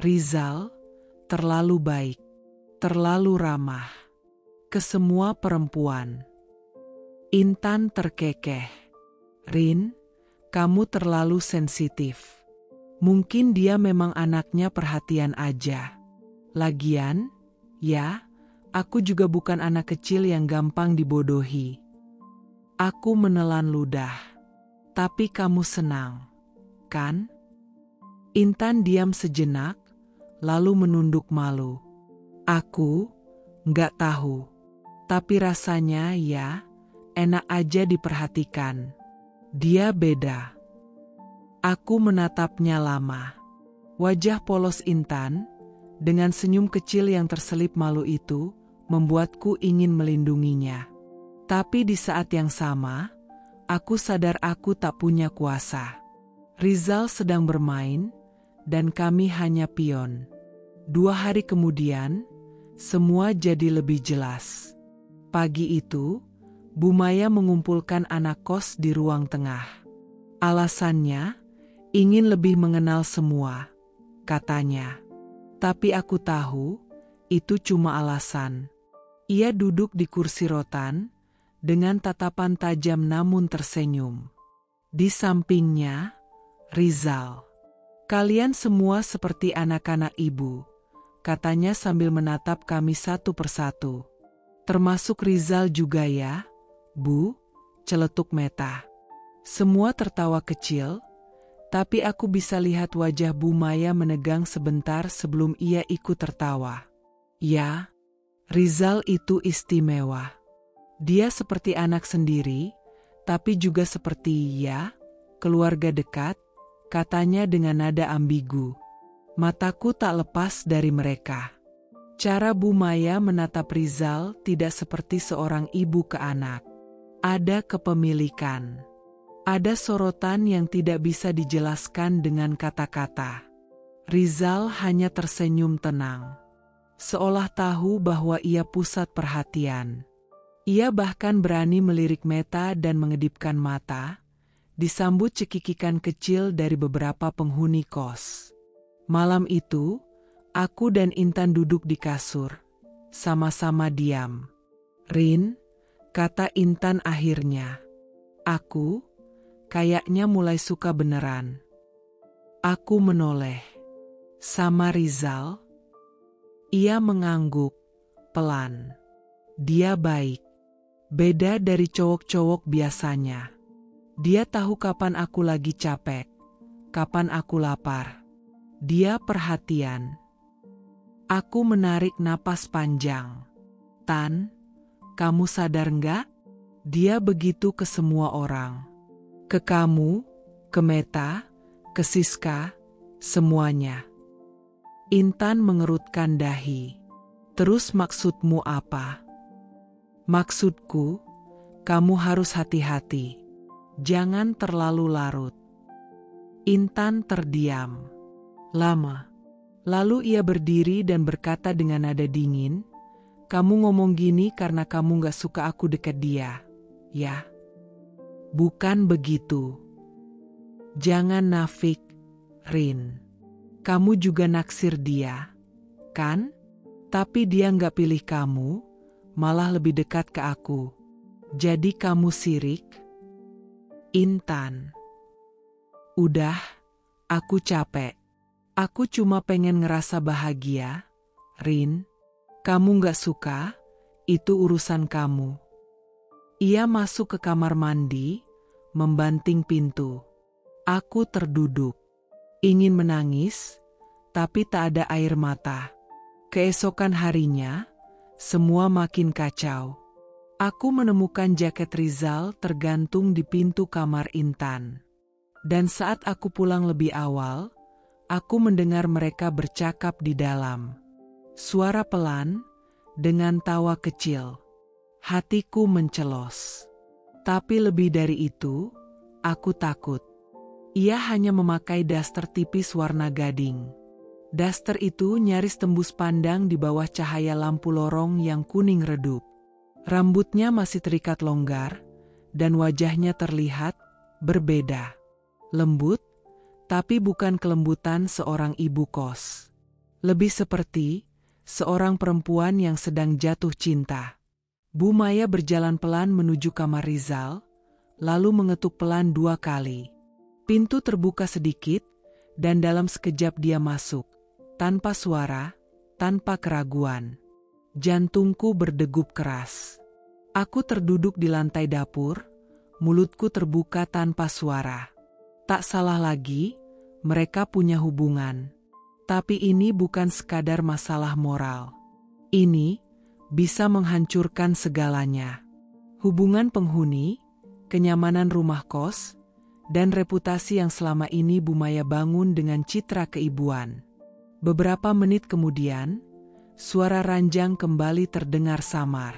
"Rizal terlalu baik, terlalu ramah ke semua perempuan." Intan terkekeh. "Rin, kamu terlalu sensitif. Mungkin dia memang anaknya perhatian aja. Lagian, ya, aku juga bukan anak kecil yang gampang dibodohi." Aku menelan ludah. "Tapi kamu senang, kan?" Intan diam sejenak, lalu menunduk malu. "Aku nggak tahu. Tapi rasanya ya, enak aja diperhatikan. Dia beda." Aku menatapnya lama. Wajah polos Intan, dengan senyum kecil yang terselip malu itu, membuatku ingin melindunginya. Tapi di saat yang sama, aku sadar aku tak punya kuasa. Rizal sedang bermain, dan kami hanya pion. 2 hari kemudian, semua jadi lebih jelas. Pagi itu, Bu Maya mengumpulkan anak kos di ruang tengah. Alasannya, ingin lebih mengenal semua, katanya. Tapi aku tahu, itu cuma alasan. Ia duduk di kursi rotan, dengan tatapan tajam namun tersenyum. Di sampingnya, Rizal. "Kalian semua seperti anak-anak ibu," katanya sambil menatap kami satu persatu. "Termasuk Rizal juga ya, Bu?" celetuk Meta. Semua tertawa kecil, Tapi aku bisa lihat wajah Bu Maya menegang sebentar sebelum ia ikut tertawa. Ya, Rizal itu istimewa. Dia seperti anak sendiri, tapi juga seperti keluarga dekat, katanya dengan nada ambigu. Mataku tak lepas dari mereka. Cara Bu Maya menatap Rizal tidak seperti seorang ibu ke anak. Ada kepemilikan. Ada sorotan yang tidak bisa dijelaskan dengan kata-kata. Rizal hanya tersenyum tenang, seolah tahu bahwa ia pusat perhatian. Ia bahkan berani melirik Meta dan mengedipkan mata, disambut cekikikan kecil dari beberapa penghuni kos. Malam itu, aku dan Intan duduk di kasur, sama-sama diam. "Rin," kata Intan akhirnya, "aku kayaknya mulai suka beneran." Aku menoleh. "Sama Rizal?" Ia mengangguk, pelan. "Dia baik. Beda dari cowok-cowok biasanya. Dia tahu kapan aku lagi capek, kapan aku lapar. Dia perhatian." Aku menarik napas panjang. "Tan, kamu sadar nggak? Dia begitu ke semua orang. Ke kamu, ke Meta, ke Siska, semuanya." Intan mengerutkan dahi. "Terus maksudmu apa?" "Maksudku, kamu harus hati-hati. Jangan terlalu larut." Intan terdiam lama. Lalu ia berdiri dan berkata dengan nada dingin, "Kamu ngomong gini karena kamu gak suka aku dekat dia, ya? Bukan begitu. Jangan nafik, Rin. Kamu juga naksir dia, kan? Tapi dia gak pilih kamu, malah lebih dekat ke aku. Jadi kamu sirik?" Intan, "Udah, aku capek. Aku cuma pengen ngerasa bahagia, Rin. Kamu gak suka, itu urusan kamu." Ia masuk ke kamar mandi, membanting pintu. Aku terduduk. Ingin menangis, tapi tak ada air mata. Keesokan harinya, semua makin kacau. Aku menemukan jaket Rizal tergantung di pintu kamar Intan. Dan saat aku pulang lebih awal, aku mendengar mereka bercakap di dalam. Suara pelan, dengan tawa kecil. Hatiku mencelos. Tapi lebih dari itu, aku takut. Ia hanya memakai daster tipis warna gading. Daster itu nyaris tembus pandang di bawah cahaya lampu lorong yang kuning redup. Rambutnya masih terikat longgar, dan wajahnya terlihat berbeda. Lembut, tapi bukan kelembutan seorang ibu kos. Lebih seperti seorang perempuan yang sedang jatuh cinta. Bu Maya berjalan pelan menuju kamar Rizal, lalu mengetuk pelan 2 kali. Pintu terbuka sedikit, dan dalam sekejap dia masuk. Tanpa suara, tanpa keraguan. Jantungku berdegup keras. Aku terduduk di lantai dapur, mulutku terbuka tanpa suara. Tak salah lagi, mereka punya hubungan. Tapi ini bukan sekadar masalah moral. Ini bisa menghancurkan segalanya. Hubungan penghuni, kenyamanan rumah kos, dan reputasi yang selama ini Bu Maya bangun dengan citra keibuan. Beberapa menit kemudian, suara ranjang kembali terdengar samar.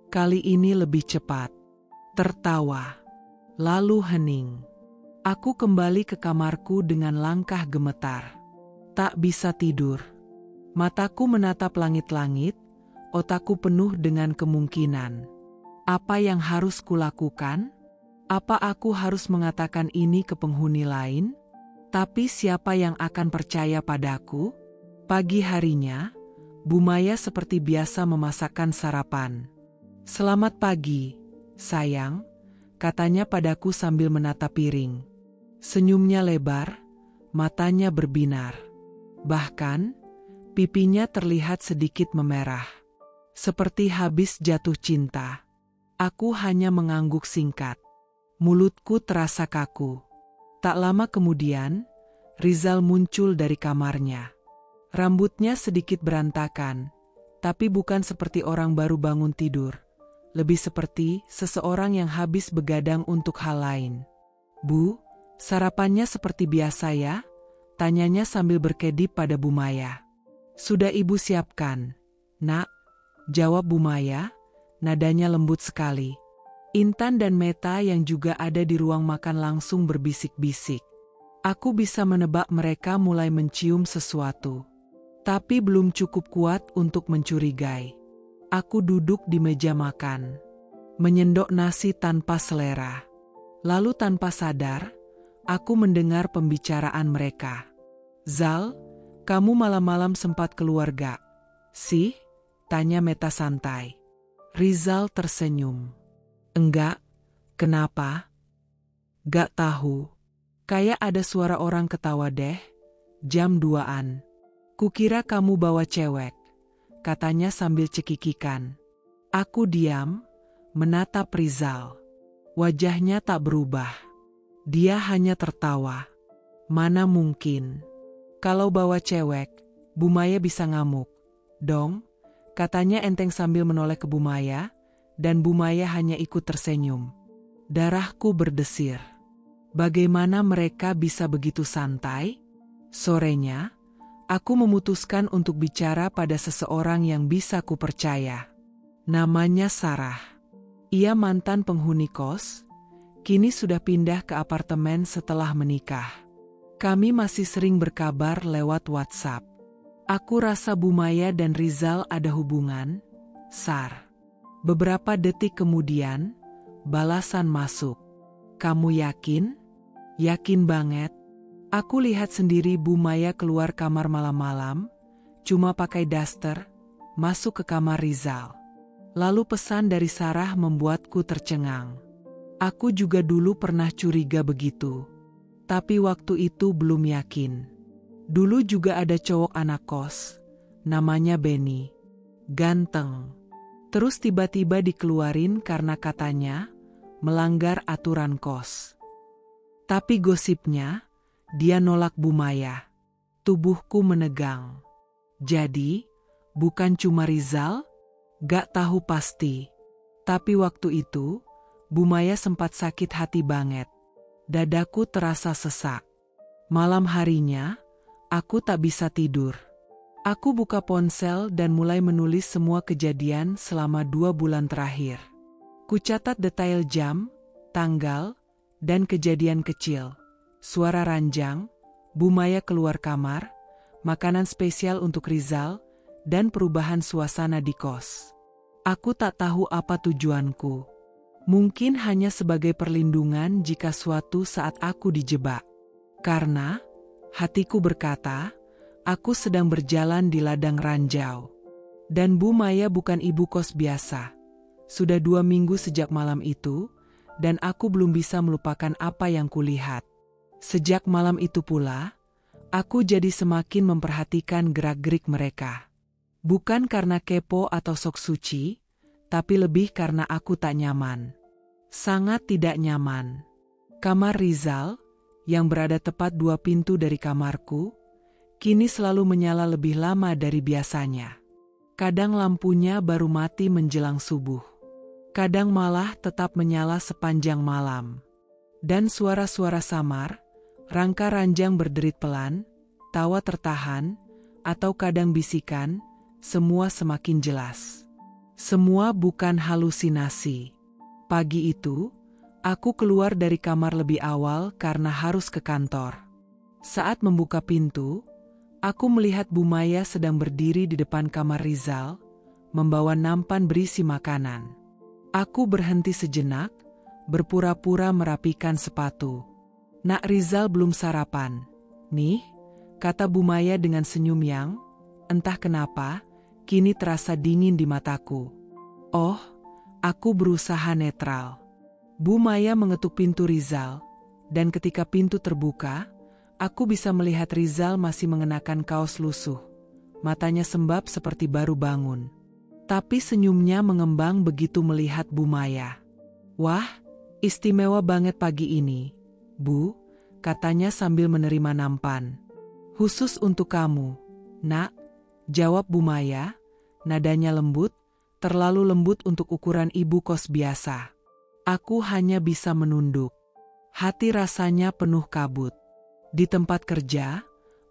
Kali ini lebih cepat. Tertawa. Lalu hening. Aku kembali ke kamarku dengan langkah gemetar. Tak bisa tidur. Mataku menatap langit-langit, otakku penuh dengan kemungkinan. Apa yang harus kulakukan? Apa aku harus mengatakan ini ke penghuni lain? Tapi siapa yang akan percaya padaku? Pagi harinya, Bu Maya seperti biasa memasakkan sarapan. "Selamat pagi, sayang," katanya padaku sambil menatap piring. Senyumnya lebar, matanya berbinar. Bahkan, pipinya terlihat sedikit memerah. Seperti habis jatuh cinta. Aku hanya mengangguk singkat. Mulutku terasa kaku. Tak lama kemudian, Rizal muncul dari kamarnya. Rambutnya sedikit berantakan, tapi bukan seperti orang baru bangun tidur. Lebih seperti seseorang yang habis begadang untuk hal lain. "Bu, sarapannya seperti biasa ya?" tanyanya sambil berkedip pada Bu Maya. "Sudah ibu siapkan, Nak," jawab Bu Maya, nadanya lembut sekali. Intan dan Meta yang juga ada di ruang makan langsung berbisik-bisik. Aku bisa menebak mereka mulai mencium sesuatu. Tapi belum cukup kuat untuk mencurigai. Aku duduk di meja makan, menyendok nasi tanpa selera. Lalu tanpa sadar, aku mendengar pembicaraan mereka. "Zal, kamu malam-malam sempat keluar gak sih?" tanya Meta santai. Rizal tersenyum. "Enggak, kenapa?" "Gak tahu. Kayak ada suara orang ketawa deh, jam 2-an. Kukira kamu bawa cewek," katanya sambil cekikikan. Aku diam, menatap Rizal. Wajahnya tak berubah. Dia hanya tertawa. "Mana mungkin. Kalau bawa cewek, Bu Maya bisa ngamuk dong," katanya enteng sambil menoleh ke Bu Maya, dan Bu Maya hanya ikut tersenyum. Darahku berdesir. Bagaimana mereka bisa begitu santai? Sorenya, aku memutuskan untuk bicara pada seseorang yang bisa kupercaya. Namanya Sarah. Ia mantan penghuni kos, kini sudah pindah ke apartemen setelah menikah. Kami masih sering berkabar lewat WhatsApp. Aku rasa Bu Maya dan Rizal ada hubungan, Sar. Beberapa detik kemudian, balasan masuk. "Kamu yakin?" "Yakin banget. Aku lihat sendiri Bu Maya keluar kamar malam-malam, cuma pakai daster, masuk ke kamar Rizal. Lalu pesan dari Sarah membuatku tercengang. Aku juga dulu pernah curiga begitu. Tapi waktu itu belum yakin. Dulu juga ada cowok anak kos, namanya Benny. Ganteng. Terus tiba-tiba dikeluarin karena katanya melanggar aturan kos. Tapi gosipnya, dia nolak Bu Maya." Tubuhku menegang. Jadi, bukan cuma Rizal? Gak tahu pasti. Tapi waktu itu, Bu Maya sempat sakit hati banget. Dadaku terasa sesak. Malam harinya, aku tak bisa tidur. Aku buka ponsel dan mulai menulis semua kejadian selama 2 bulan terakhir. Kucatat detail jam, tanggal, dan kejadian kecil. Suara ranjang, Bu Maya keluar kamar, makanan spesial untuk Rizal, dan perubahan suasana di kos. Aku tak tahu apa tujuanku. Mungkin hanya sebagai perlindungan jika suatu saat aku dijebak. Karena, hatiku berkata, aku sedang berjalan di ladang ranjau. Dan Bu Maya bukan ibu kos biasa. Sudah 2 minggu sejak malam itu, dan aku belum bisa melupakan apa yang kulihat. Sejak malam itu pula, aku jadi semakin memperhatikan gerak-gerik mereka. Bukan karena kepo atau sok suci, tapi lebih karena aku tak nyaman. Sangat tidak nyaman. Kamar Rizal, yang berada tepat 2 pintu dari kamarku, kini selalu menyala lebih lama dari biasanya. Kadang lampunya baru mati menjelang subuh. Kadang malah tetap menyala sepanjang malam. Dan suara-suara samar, rangka ranjang berderit pelan, tawa tertahan, atau kadang bisikan, semua semakin jelas. Semua bukan halusinasi. Pagi itu, aku keluar dari kamar lebih awal karena harus ke kantor. Saat membuka pintu, aku melihat Bu Maya sedang berdiri di depan kamar Rizal, membawa nampan berisi makanan. Aku berhenti sejenak, berpura-pura merapikan sepatu. "Nak, Rizal belum sarapan. Nih," kata Bu Maya dengan senyum yang, entah kenapa, kini terasa dingin di mataku. "Oh," aku berusaha netral. Bu Maya mengetuk pintu Rizal, dan ketika pintu terbuka, aku bisa melihat Rizal masih mengenakan kaos lusuh. Matanya sembab seperti baru bangun. Tapi senyumnya mengembang begitu melihat Bu Maya. "Wah, istimewa banget pagi ini, Bu," katanya sambil menerima nampan. Khusus untuk kamu, nak, jawab Bumaya, nadanya lembut, terlalu lembut untuk ukuran ibu kos biasa. Aku hanya bisa menunduk. Hati rasanya penuh kabut. Di tempat kerja,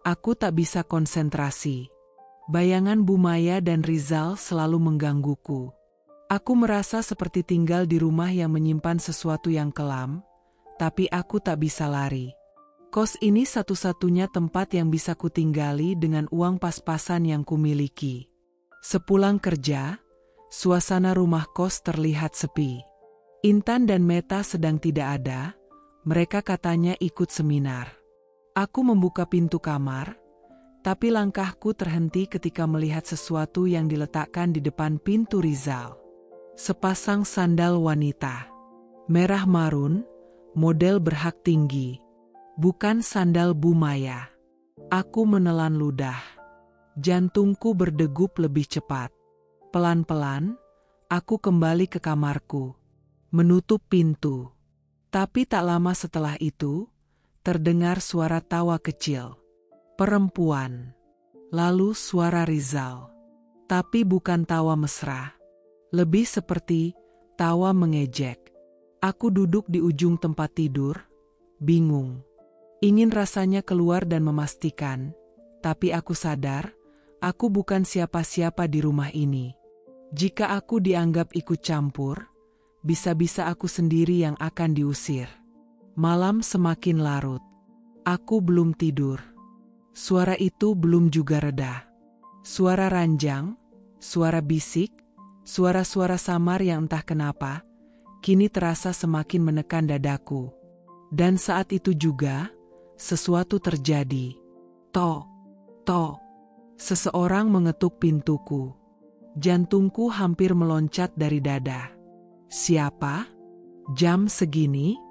aku tak bisa konsentrasi. Bayangan Bumaya dan Rizal selalu menggangguku. Aku merasa seperti tinggal di rumah yang menyimpan sesuatu yang kelam, tapi aku tak bisa lari. Kos ini satu-satunya tempat yang bisa kutinggali dengan uang pas-pasan yang kumiliki. Sepulang kerja, suasana rumah kos terlihat sepi. Intan dan Meta sedang tidak ada, mereka katanya ikut seminar. Aku membuka pintu kamar, tapi langkahku terhenti ketika melihat sesuatu yang diletakkan di depan pintu Rizal. Sepasang sandal wanita. Merah marun, model berhak tinggi. Bukan sandal Bumaya. Aku menelan ludah. Jantungku berdegup lebih cepat. Pelan-pelan, aku kembali ke kamarku. Menutup pintu. Tapi tak lama setelah itu, terdengar suara tawa kecil. Perempuan. Lalu suara Rizal. Tapi bukan tawa mesra. Lebih seperti tawa mengejek. Aku duduk di ujung tempat tidur, bingung. Ingin rasanya keluar dan memastikan, tapi aku sadar, aku bukan siapa-siapa di rumah ini. Jika aku dianggap ikut campur, bisa-bisa aku sendiri yang akan diusir. Malam semakin larut. Aku belum tidur. Suara itu belum juga reda. Suara ranjang, suara bisik, suara-suara samar yang entah kenapa, kini terasa semakin menekan dadaku. Dan saat itu juga, sesuatu terjadi. Tok, tok. Seseorang mengetuk pintuku. Jantungku hampir meloncat dari dada. Siapa? Jam segini?